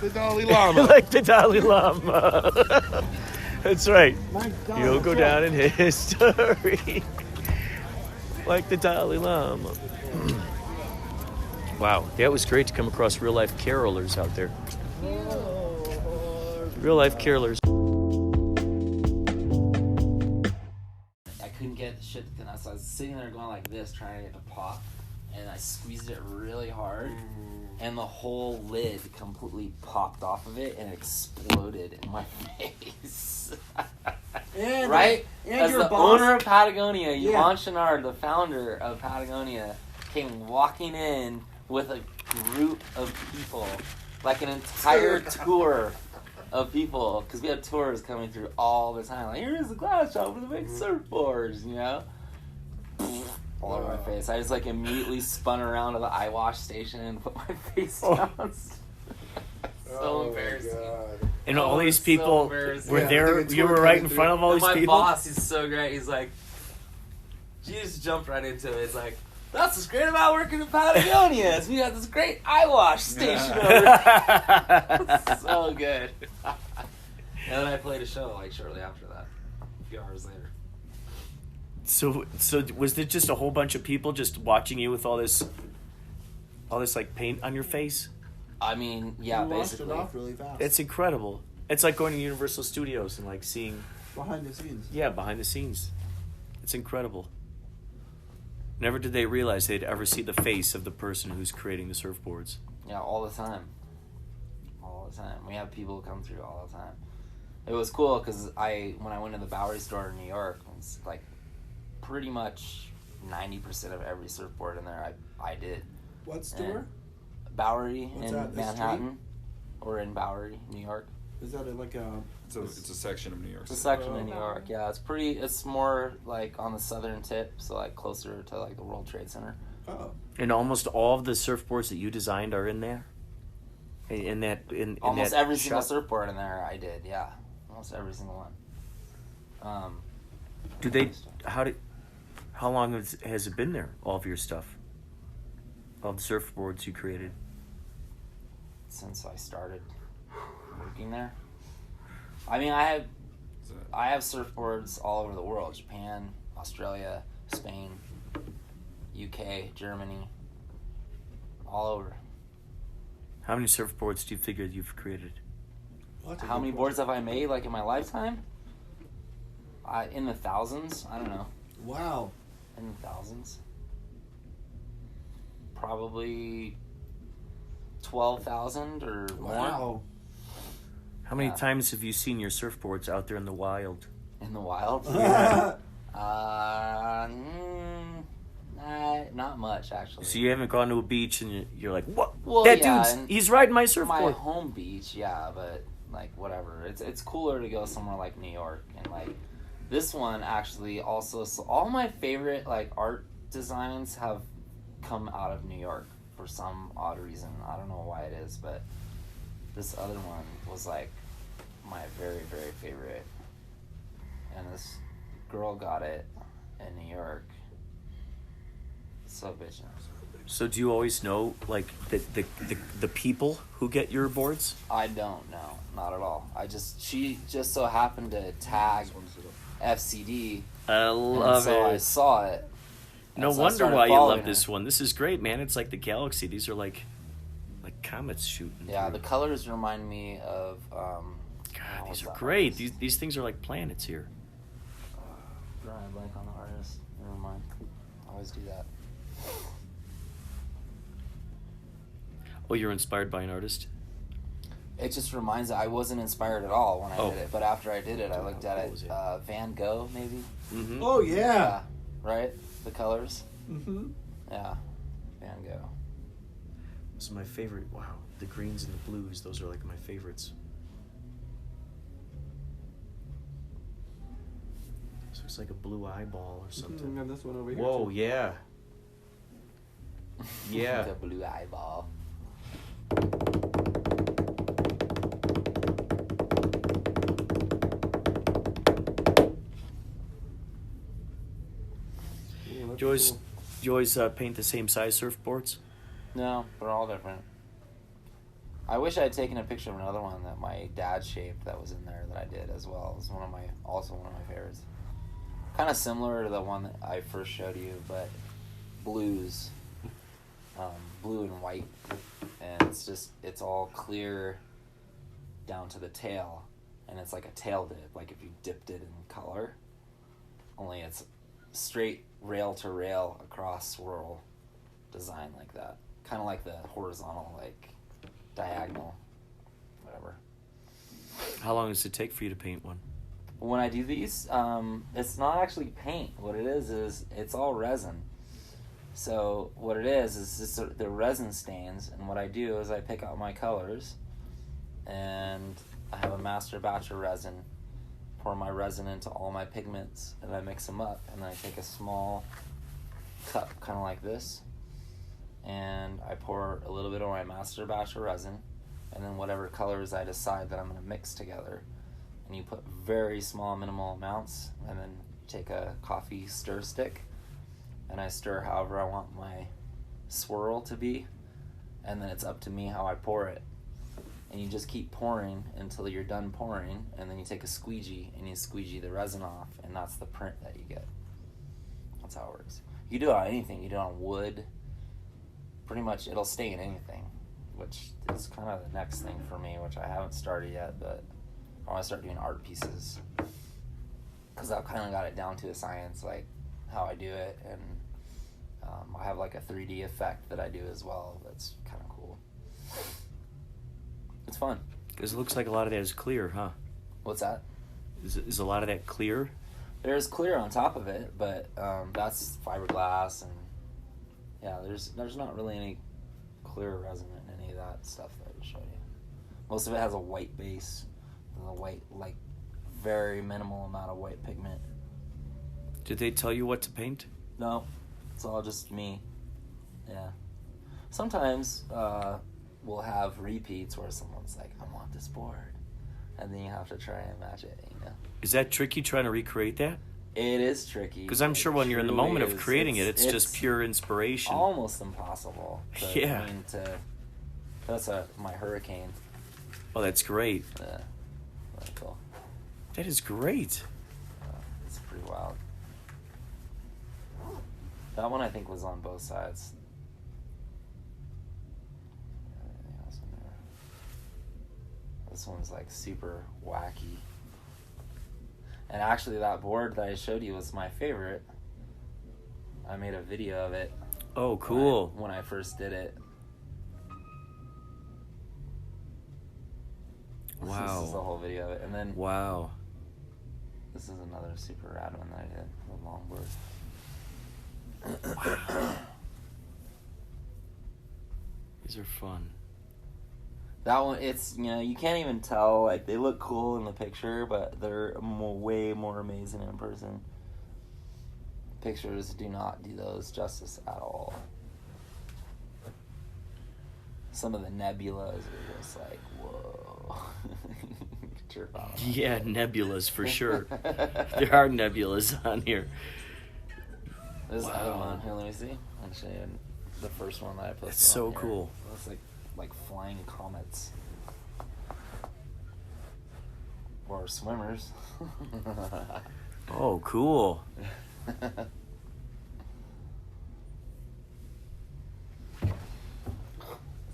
The Dalai Lama. Like the Dalai Lama. That's right. You'll go down in history. Like the Dalai Lama. Wow, that was great to come across real life carolers out there. Real life carolers. I couldn't get the shit to come out, so I was sitting there going like this, trying to get it to pop, and I squeezed it really hard, and the whole lid completely popped off of it and exploded in my face. And, right? And As your the boss. owner of Patagonia, Yeah. Yvon Chouinard, the founder of Patagonia, came walking in with a group of people, like an entire tour of people, because we have tours coming through all the time. Like, here's the glass shop where they make surfboards, you know? All over my face. I just like immediately spun around to the eye wash station and put my face down. So embarrassing. And all these so people embarrassing. were there. You were right in front of all And these my people. boss, he's so great. He's like, she just jumped right into it. It's like, that's what's great about working in Patagonia is we got this great eye wash station over there. So good. And then I played a show like shortly after that, a few hours later. So was it just a whole bunch of people just watching you with all this like paint on your face? I mean, yeah, You washed basically. it off really fast. It's incredible. It's like going to Universal Studios and like seeing behind the scenes. behind the scenes. It's incredible. Never did they realize they'd ever see the face of the person who's creating the surfboards. Yeah, all the time. All the time. We have people come through all the time. It was cool because when I went to the Bowery store in New York, it's like pretty much 90% of every surfboard in there I did. What store? Bowery What's in that, the Manhattan, or in Bowery, New York. Is that like a... It's a section of New York It's a City. section in New York. Yeah, it's more like on the southern tip, so like closer to like the World Trade Center. Oh. And almost all of the surfboards that you designed are in there. In Almost that every single shop? surfboard in there I did. Yeah, almost every single one. Do they? How long has it been there? All of your stuff. All the surfboards you created. Since I started working there. I mean, I have surfboards all over the world: Japan, Australia, Spain, UK, Germany, all over. How many surfboards do you figure you've created? How many boards have I made, like in my lifetime? In the thousands. I don't know. Wow. In the thousands. Probably 12,000 or more. Wow. How many times have you seen your surfboards out there in the wild? In the wild? Not much, actually. So you haven't gone to a beach and you're like, what? Well, that yeah, dude's, he's riding my my surfboard. home beach, yeah, but like whatever. It's cooler to go somewhere like New York, and like this one actually also. So all my favorite like art designs have come out of New York for some odd reason. I don't know why it is, but this other one was like my very, very favorite. And this girl got it in New York. So bitchin'. So do you always know like the people who get your boards? I don't know, not at all. She just so happened to tag FCD. I love so it. I saw it. No so I wonder started why you following love this her. one. This is great, man. It's like the galaxy. These are like comets shooting. Yeah, through. the colors remind me of. God, what was these are that great. artist? These things are like planets here. Drawing a blank on the artist. Never mind. I always do that. Oh, you're inspired by an artist? It just reminds. I wasn't inspired at all when I Oh. did it, but after I did it, I looked at What it. was it? Van Gogh, maybe. Mm-hmm. Oh yeah. Right. The colors. Mm-hmm. Yeah. Van Gogh. This is my favorite. Wow, the greens and the blues. Those are like my favorites. This looks like a blue eyeball or something. And this one over here. Whoa, too. yeah. Yeah. The blue eyeball. Yeah, that's Do you always, cool. do you always paint the same size surfboards? No, they're all different. I wish I had taken a picture of another one that my dad shaped that was in there that I did as well. It was also one of my favorites. Kind of similar to the one that I first showed you, but blues, blue and white, and it's all clear down to the tail, and it's like a tail dip, like if you dipped it in color. Only it's straight rail to rail across swirl design like that, kind of like the horizontal, like diagonal, whatever. How long does it take for you to paint one? When I do these, it's not actually paint. What it is it's all resin. So what it is just the resin stains, and what I do is I pick out my colors, and I have a master batch of resin, pour my resin into all my pigments, and I mix them up, and then I take a small cup, kind of like this, and I pour a little bit of my master batch of resin, and then whatever colors I decide that I'm going to mix together. And you put very small, minimal amounts, and then take a coffee stir stick, and I stir however I want my swirl to be, and then it's up to me how I pour it. And you just keep pouring until you're done pouring, and then you take a squeegee, and you squeegee the resin off, and that's the print that you get. That's how it works. You do it on anything. You do it on wood. Pretty much, it'll stay in anything, which is kind of the next thing for me, which I haven't started yet, but I want to start doing art pieces, because I've kind of got it down to a science, like how I do it, and I have like a 3D effect that I do as well. That's kind of cool. It's fun. Because it looks like a lot of that is clear, huh? What's that? Is a lot of that clear? There's clear on top of it, but that's fiberglass, and yeah, there's not really any clear resin in any of that stuff that I showed you. Most of it has a white base, and the white, like, very minimal amount of white pigment. Did they tell you what to paint? No, it's all just me. Yeah. Sometimes we'll have repeats where someone's like, I want this board. And then you have to try and match it, you know? Is that tricky trying to recreate that? It is tricky. Because I'm sure when you're in the truly moment of is. creating it's just pure inspiration. Almost impossible. To, Yeah. I mean, that's my hurricane. Oh, that's great. Yeah. Very cool. That is great. It's pretty wild. That one I think was on both sides. Everything else in there. This one's like super wacky. And actually that board that I showed you was my favorite. I made a video of it. Oh, cool. When I first did it. Wow. This is the whole video of it. And then Wow. this is another super rad one that I did, the longboard. These are fun. That one, it's, you can't even tell. Like, they look cool in the picture, but they're way more amazing in person. Pictures do not do those justice at all. Some of the nebulas are just like, whoa. Chirp out. Yeah, nebulas for sure. There are nebulas on here. This is another one. Here, let me see. I'll show you the first one that I posted. It's so on here. cool. It's like flying comets. Or swimmers. Oh, cool.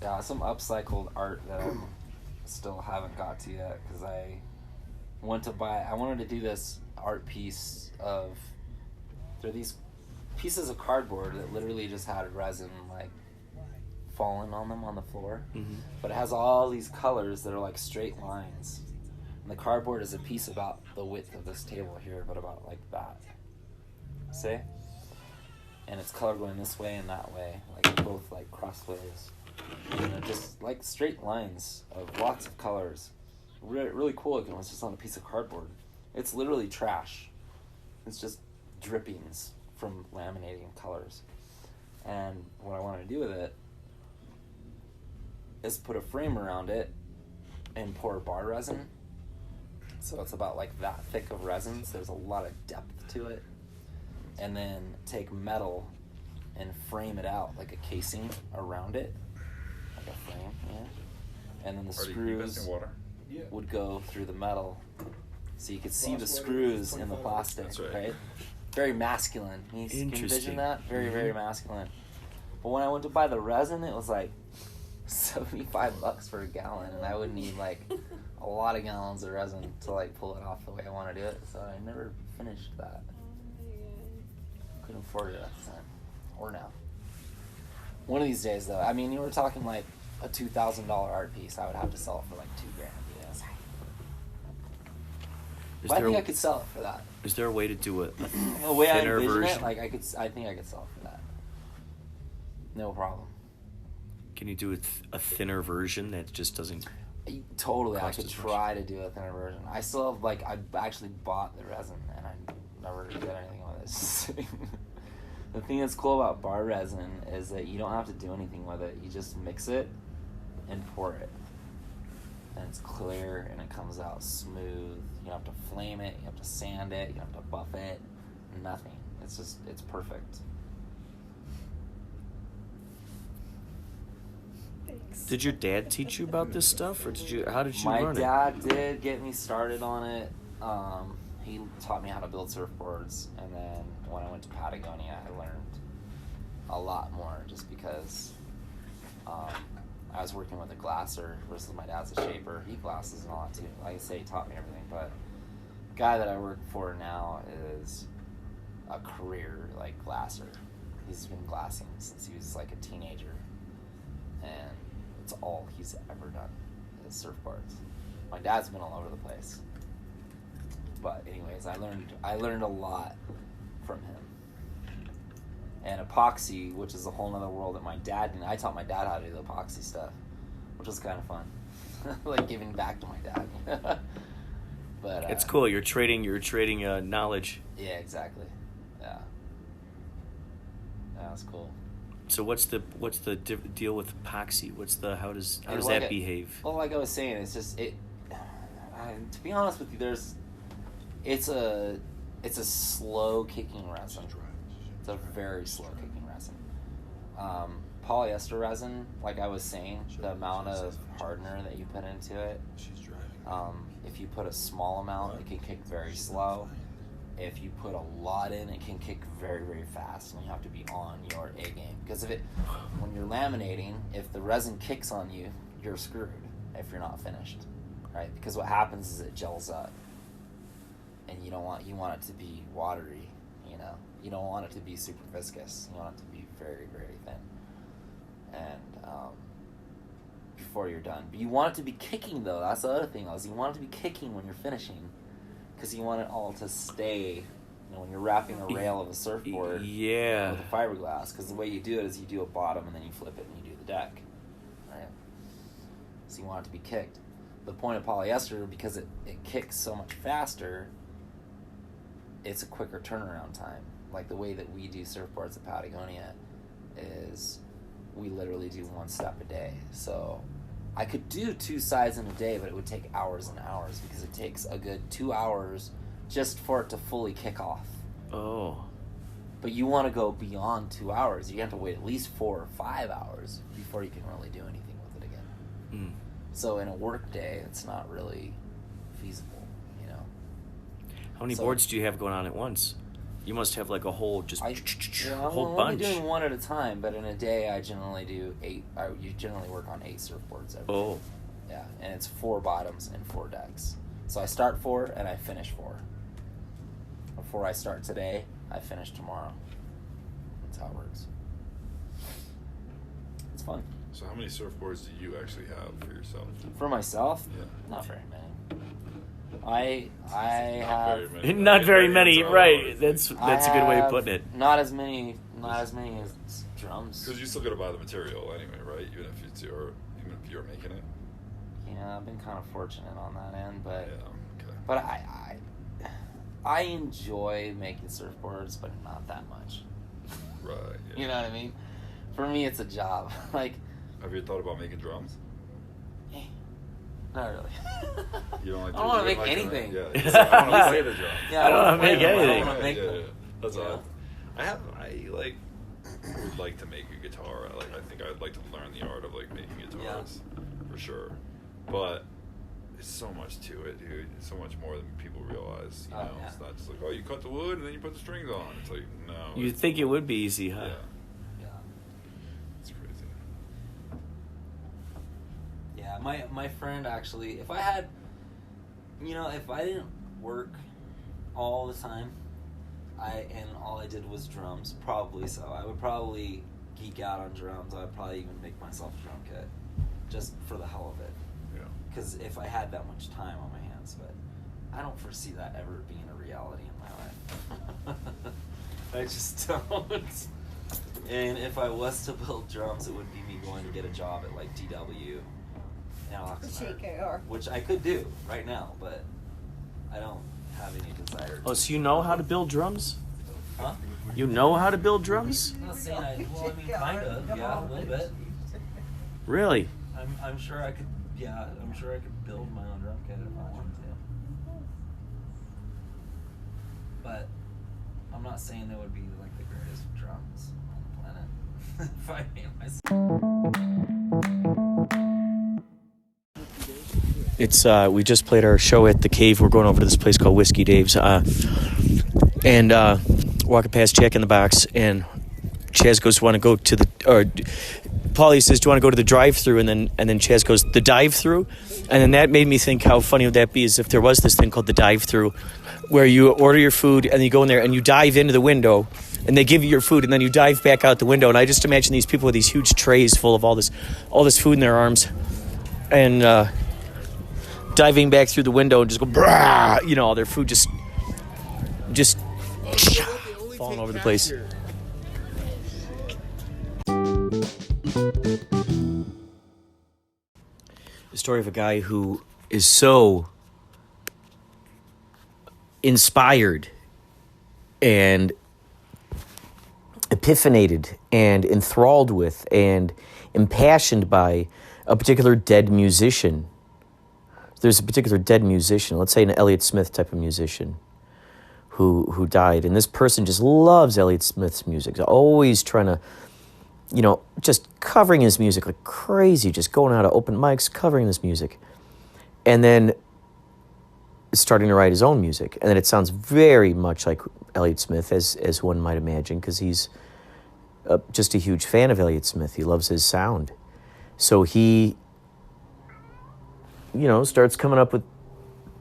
Yeah, some upcycled art that I still haven't got to yet because I wanted to do this art piece of, there are these pieces of cardboard that literally just had resin like falling on them on the floor, but it has all these colors that are like straight lines, and the cardboard is a piece about the width of this table here, but about like that, see, and it's color going this way and that way, like both like crossways, and they're just like straight lines of lots of colors. Really cool looking. It's just on a piece of cardboard. It's literally trash. It's just drippings from laminating colors. And what I wanted to do with it is put a frame around it and pour bar resin. So it's about like that thick of resin, so there's a lot of depth to it. And then take metal and frame it out like a casing around it, like a frame, yeah. And then the screws would go through the metal, so you could see the screws in the plastic, right? Very masculine. You can envision that? Very masculine. But when I went to buy the resin, it was like $75 for a gallon, and I would need like a lot of gallons of resin to like pull it off the way I want to do it. So I never finished that. Couldn't afford it at the time, or now. One of these days, though, I mean, you were talking like a $2,000 art piece. I would have to sell it for like $2,000. But I think I could sell it for that. Is there a way to do it? The way I envision it, like I think I could sell it for that. No problem. Can you do a thinner version that just doesn't? Totally, I could try to do a thinner version. I still have I actually bought the resin and I never did anything with it. The thing that's cool about bar resin is that you don't have to do anything with it. You just mix it and pour it. And it's clear and it comes out smooth. You don't have to flame it, you have to sand it, you don't have to buff it, nothing. It's perfect. Thanks. Did your dad teach you about this stuff, or how did you learn it? My dad did get me started on it. He taught me how to build surfboards, and then when I went to Patagonia, I learned a lot more just because I was working with a glasser versus my dad's a shaper. He glasses and all that too. Like I say, he taught me everything. But the guy that I work for now is a career glasser. He's been glassing since he was like a teenager, and it's all he's ever done is surfboards. My dad's been all over the place. But anyways, I learned a lot from him. And epoxy, which is a whole other world that my dad didn't. I taught my dad how to do the epoxy stuff, which was kind of fun. Like giving back to my dad. But it's cool. You're trading knowledge. Yeah, exactly. Yeah. That's cool. So what's the deal with epoxy? How does that behave? Well, like I was saying, it's just to be honest with you, it's a slow kicking resin. It's a very slow kicking resin. Polyester resin, like I was saying, the amount of hardener that you put into it, if you put a small amount, it can kick very slow. If you put a lot in, it can kick very, very fast, and you have to be on your A game. Because when you're laminating, if the resin kicks on you, you're screwed if you're not finished, right? Because what happens is it gels up, and you want it to be watery, You don't want it to be super viscous. You want it to be very, very thin. And before you're done. But you want it to be kicking, though. That's the other thing. You want it to be kicking when you're finishing. Because you want it all to stay, when you're wrapping a rail of a surfboard with a fiberglass. Because the way you do it is you do a bottom and then you flip it and you do the deck. Right? so you want it to be kicked. The point of polyester, because it kicks so much faster, it's a quicker turnaround time. Like the way that we do surfboards at Patagonia is we literally do one step a day. So I could do 2 sides in a day, but it would take hours and hours because it takes a good 2 hours just for it to fully kick off. Oh. But you want to go beyond 2 hours. You have to wait at least 4 or 5 hours before you can really do anything with it again. Mm. So in a work day, it's not really feasible, you know. How many boards do you have going on at once? You must have like a whole I'm whole only bunch. doing one at a time, but in a day I generally do 8. You generally work on 8 surfboards every day. Yeah, and it's 4 bottoms and 4 decks. So I start 4 and I finish 4. Before I start today, I finish tomorrow. That's how it works. It's fun. So how many surfboards do you actually have for yourself? For myself? Yeah. Not very many. I have Not very many, right? That's a good way of putting it. Not as many as drums. Because you still got to buy the material anyway, right? Even if you're making it. Yeah, I've been kind of fortunate on that end, but yeah, okay. But I enjoy making surfboards, but not that much. Right. Yeah. You know what I mean? For me, it's a job. Like, have you thought about making drums? Not really. You don't like? I don't want to make anything. Yeah. I don't want to play the drums. Yeah, I don't want to make anything. I don't want to make them. them. That's odd. I would like to make a guitar. I think I'd like to learn the art of like making guitars, for sure. But there's so much to it, dude. It's so much more than people realize. You know, it's not just like, oh, you cut the wood and then you put the strings on. It's like, no. You'd think it would be easy, huh? Yeah. It's crazy. Yeah, my friend actually, if I didn't work all the time, and all I did was drums, probably so. I would probably geek out on drums. I'd probably even make myself a drum kit, just for the hell of it. Yeah. Because if I had that much time on my hands, but I don't foresee that ever being a reality in my life. I just don't. And if I was to build drums, it would be me going to get a job at like DW in Oxnard, which I could do right now, but I don't have any desire. Oh, so you know how to build drums? Huh? You know how to build drums? I'm not saying kind of, yeah, a little bit. Really? I'm sure I could. Yeah, I'm sure I could build my own drum kit if I wanted to. But I'm not saying they would be like the greatest drums on the planet if I made myself. It's we just played our show at the Cave. We're going over to this place called Whiskey Dave's, and walking past Jack in the Box, and Chaz goes, "Want to go to the?" Or Pauly says, "Do you want to go to the drive-thru?" And then Chaz goes, "The dive-thru?" And then that made me think, how funny would that be? As if there was this thing called the dive-thru, where you order your food and you go in there and you dive into the window, and they give you your food, and then you dive back out the window. And I just imagine these people with these huge trays full of all this food in their arms, and diving back through the window and just go, brah, you know, all their food just falling over the place. The story of a guy who is so inspired and epiphanated and enthralled with and impassioned by a particular dead musician. There's a particular dead musician, let's say an Elliott Smith type of musician who died. And this person just loves Elliott Smith's music. They're always trying to, you know, just covering his music like crazy, just going out to open mics, covering this music. And then starting to write his own music. And then it sounds very much like Elliott Smith, as one might imagine, because he's just a huge fan of Elliott Smith. He loves his sound. So he, you know, starts coming up with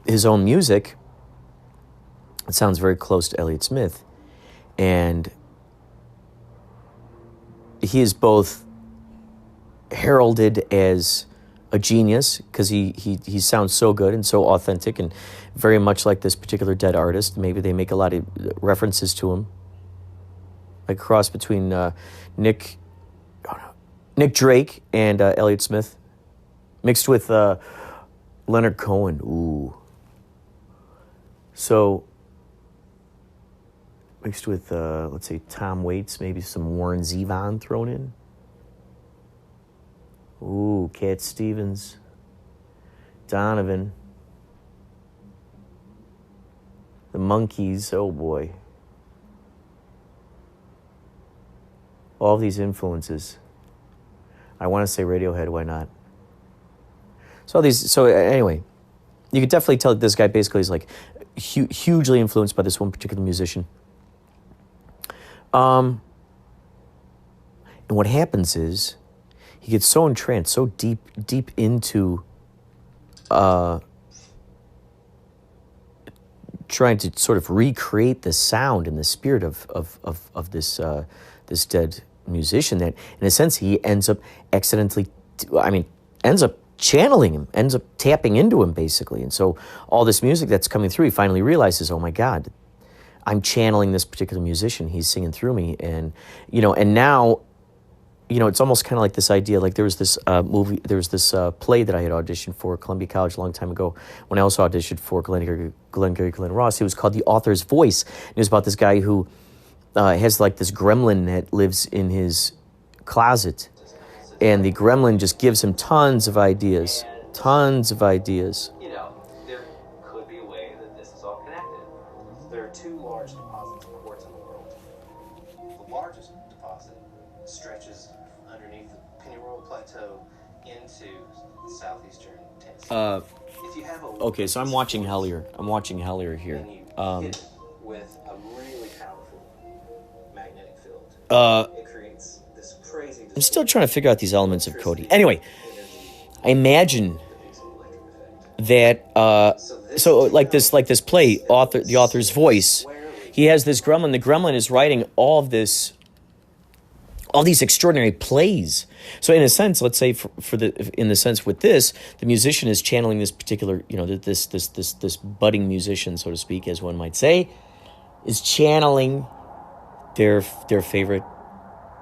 his own music. It sounds very close to Elliott Smith. And he is both heralded as a genius because he sounds so good and so authentic and very much like this particular dead artist. Maybe they make a lot of references to him, like a cross between Nick Drake and Elliott Smith. Mixed with Leonard Cohen. Ooh. So, mixed with, let's say, Tom Waits, maybe some Warren Zevon thrown in. Ooh, Cat Stevens. Donovan. The Monkees, oh boy. All these influences. I want to say Radiohead, why not? So anyway, you could definitely tell that this guy basically is like hugely influenced by this one particular musician. And what happens is he gets so entranced, so deep into trying to sort of recreate the sound and the spirit of this dead musician that, in a sense, he ends up ends up channeling him, ends up tapping into him, basically. And so all this music that's coming through, he finally realizes, oh my God, I'm channeling this particular musician. He's singing through me. And, and now, it's almost kind of like this idea, like there was this play that I had auditioned for at Columbia College a long time ago when I also auditioned for Glengarry Glen Ross. It was called The Author's Voice. It was about this guy who has like this gremlin that lives in his closet. And the gremlin just gives him tons of ideas. There could be a way that this is all connected. There are two large deposits of quartz in the world. The largest deposit stretches underneath the Pennyroyal Plateau into southeastern Tennessee. If you have Okay, so I'm watching Hellier. Here. Hit it with a really powerful magnetic field. It creates this crazy. I'm still trying to figure out these elements of Cody. Anyway, I imagine that so like this play, The Author's Voice. He has this gremlin. The gremlin is writing all these extraordinary plays. So in a sense, let's say in the sense with this, the musician is channeling this particular, this budding musician, so to speak, as one might say, is channeling their favorite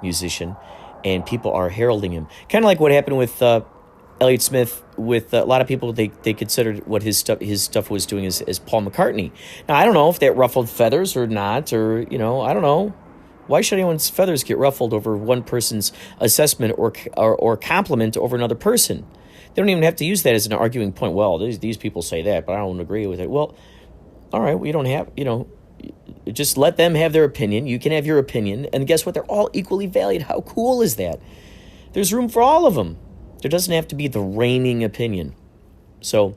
musician, and people are heralding him. Kind of like what happened with Elliott Smith. With a lot of people, they considered what his stuff was doing as Paul McCartney. Now I don't know if that ruffled feathers or not, or I don't know. Why should anyone's feathers get ruffled over one person's assessment or compliment over another person? They don't even have to use that as an arguing point. Well, these people say that, but I don't agree with it. Well, all right, we don't have, just let them have their opinion. You can have your opinion. And guess what? They're all equally valued. How cool is that? There's room for all of them. There doesn't have to be the reigning opinion. So,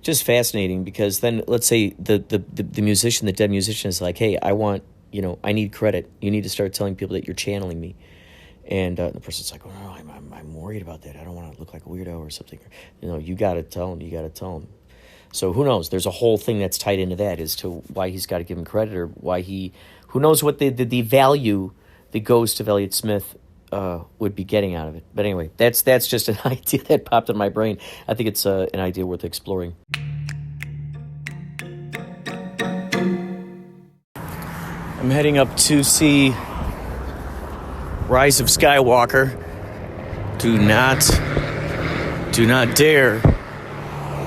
just fascinating, because then let's say the musician, the dead musician, is like, hey, I need credit. You need to start telling people that you're channeling me. And the person's like, oh, no, I'm worried about that. I don't want to look like a weirdo or something. You got to tell him. So who knows? There's a whole thing that's tied into that as to why he's got to give him credit, or why who knows what the value the ghost of Elliott Smith would be getting out of it. But anyway, that's just an idea that popped in my brain. I think it's an idea worth exploring. I'm heading up to see Rise of Skywalker. Do not dare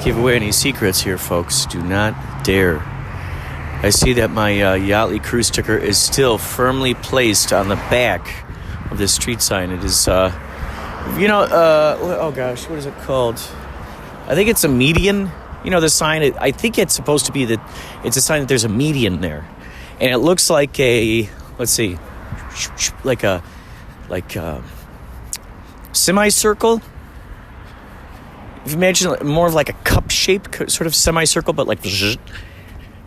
give away any secrets here, folks. Do not dare. I see that my Yachtley crew sticker is still firmly placed on the back of the street sign. It is, oh gosh, what is it called? I think it's a median. The sign, I think it's supposed to be that it's a sign that there's a median there. And it looks like a, let's see, like a semicircle. If you imagine more of like a cup-shaped sort of semicircle, but like,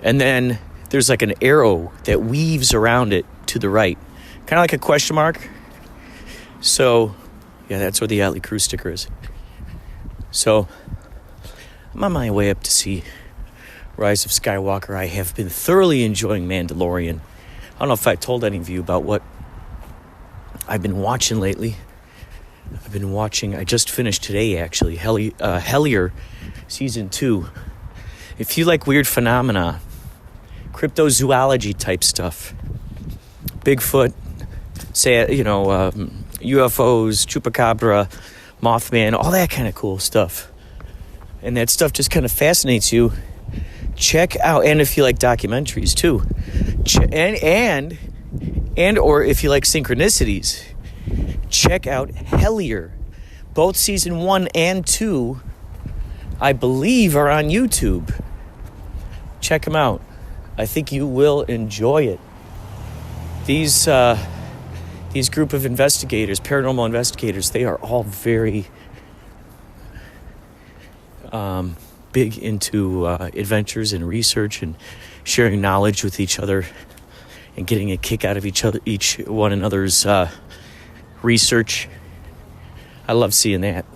and then there's like an arrow that weaves around it to the right, kind of like a question mark. So, yeah, that's where the Yachtley crew sticker is. So, I'm on my way up to see Rise of Skywalker. I have been thoroughly enjoying Mandalorian. I don't know if I told any of you about what I've been watching lately. I just finished today, actually, Hellier Season 2. If you like weird phenomena, cryptozoology type stuff. Bigfoot, UFOs, chupacabra, Mothman, all that kind of cool stuff. And that stuff just kind of fascinates you. Check out, and if you like documentaries too, and or if you like synchronicities, check out Hellier. Both season 1 and 2, I believe, are on YouTube. Check them out. I think you will enjoy it. These group of investigators, paranormal investigators, they are all very big into adventures and research and sharing knowledge with each other and getting a kick out of each one another's research. I love seeing that.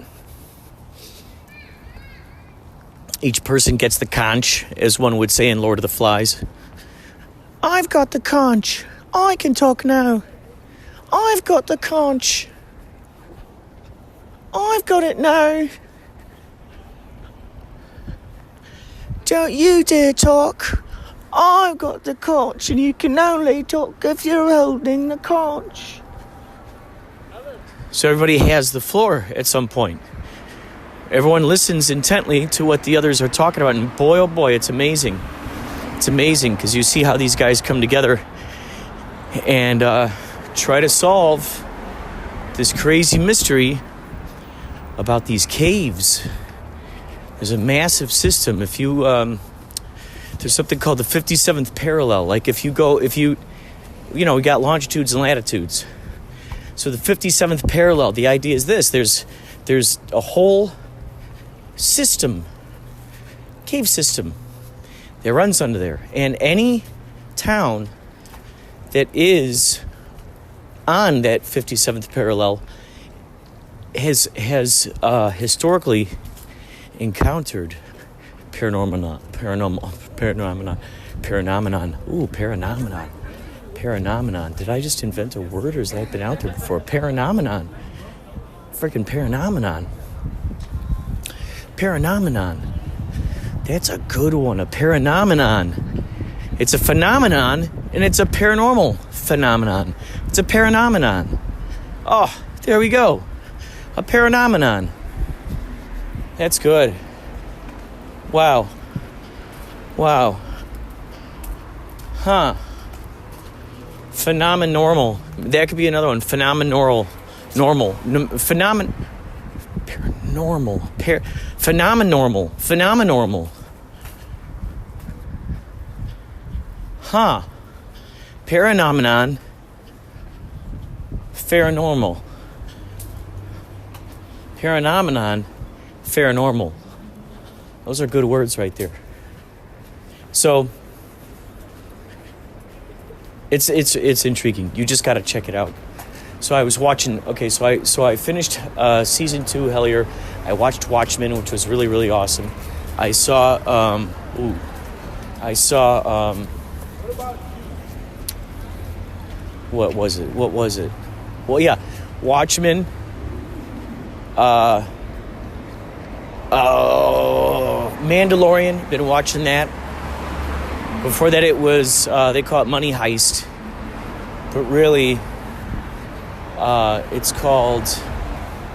Each person gets the conch, as one would say in Lord of the Flies. I've got the conch. I can talk now. I've got the conch. I've got it now. Don't you dare talk. I've got the conch, and you can only talk if you're holding the conch. So everybody has the floor at some point. Everyone listens intently to what the others are talking about, and boy, oh boy, it's amazing. It's amazing because you see how these guys come together and try to solve this crazy mystery about these caves. There's a massive system. If you there's something called the 57th parallel. Like we got longitudes and latitudes. So the 57th parallel, the idea is this: there's a whole system, cave system, that runs under there, and any town that is on that 57th parallel has historically encountered phenomenon. Did I just invent a word, or has that been out there before? Phenomenon. Freaking phenomenon. That's a good one, a phenomenon. It's a phenomenon, and it's a paranormal phenomenon. It's a phenomenon. Oh, there we go. A phenomenon. That's good. Wow. Huh. Phenomenormal. That could be another one. Phenomenormal. Phenomenormal. Huh. Paranormal. Phenomenon. Paranormal. Those are good words right there. So it's intriguing. You just got to check it out. So I was watching. Okay, so I finished season 2 Hellier. I watched Watchmen, which was really, really awesome. I saw what was it? Well, yeah, Watchmen. Mandalorian. Been watching that. Before that, it was they call it Money Heist, but really, it's called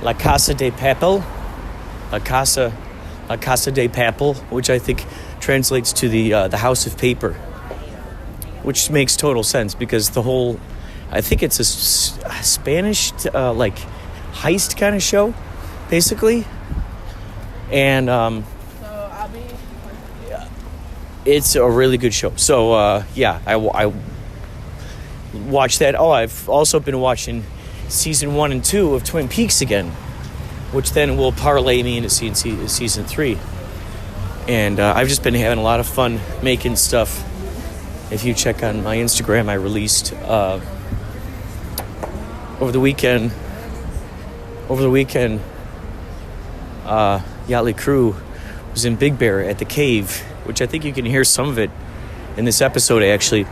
La Casa de Papel. La Casa de Papel, which I think translates to the House of Paper, which makes total sense because the whole, I think it's a Spanish like heist kind of show, basically, and it's a really good show. So yeah, I watched that. Oh, I've also been watching season 1 and 2 of Twin Peaks again, which then will parlay me into season 3. And I've just been having a lot of fun making stuff. If you check on my Instagram, I released over the weekend, Yachtley crew was in BigBear at the cave, which I think you can hear some of it in this episode, actually.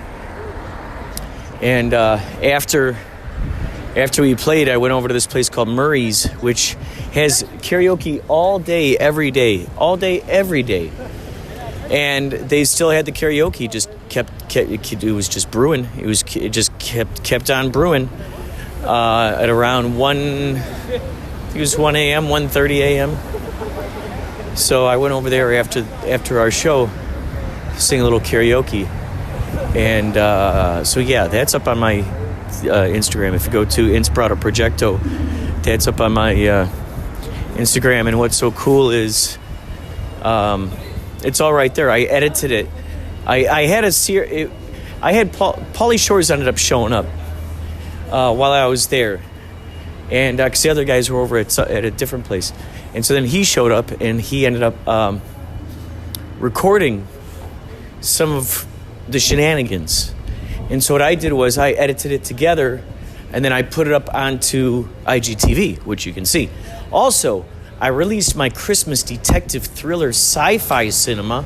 And after we played, I went over to this place called Murray's, which has karaoke all day, every day. And they still had the karaoke, just kept it was just brewing. It just kept on brewing. At around 1 a.m., 1:30 a.m. So I went over there after our show, sing a little karaoke, and so yeah, that's up on my Instagram. If you go to Inspirado Projecto, that's up on my Instagram. And what's so cool is it's all right there. I edited it. I had Pauly Shöres ended up showing up while I was there, and because the other guys were over at a different place, and so then he showed up and he ended up recording some of the shenanigans. And so what I did was I edited it together, and then I put it up onto IGTV, which you can see. Also, I released my Christmas detective thriller sci-fi cinema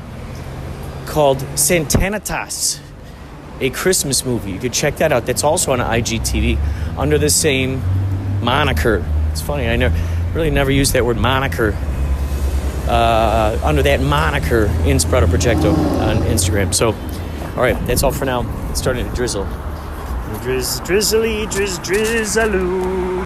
called Santanitas, a Christmas movie. You could check that out. That's also on IGTV under the same moniker. It's funny, I never used that word moniker. Under that moniker, Inspirado Projecto on Instagram. So, all right, that's all for now. It's starting to drizzle. Drizzly, drizzaloo.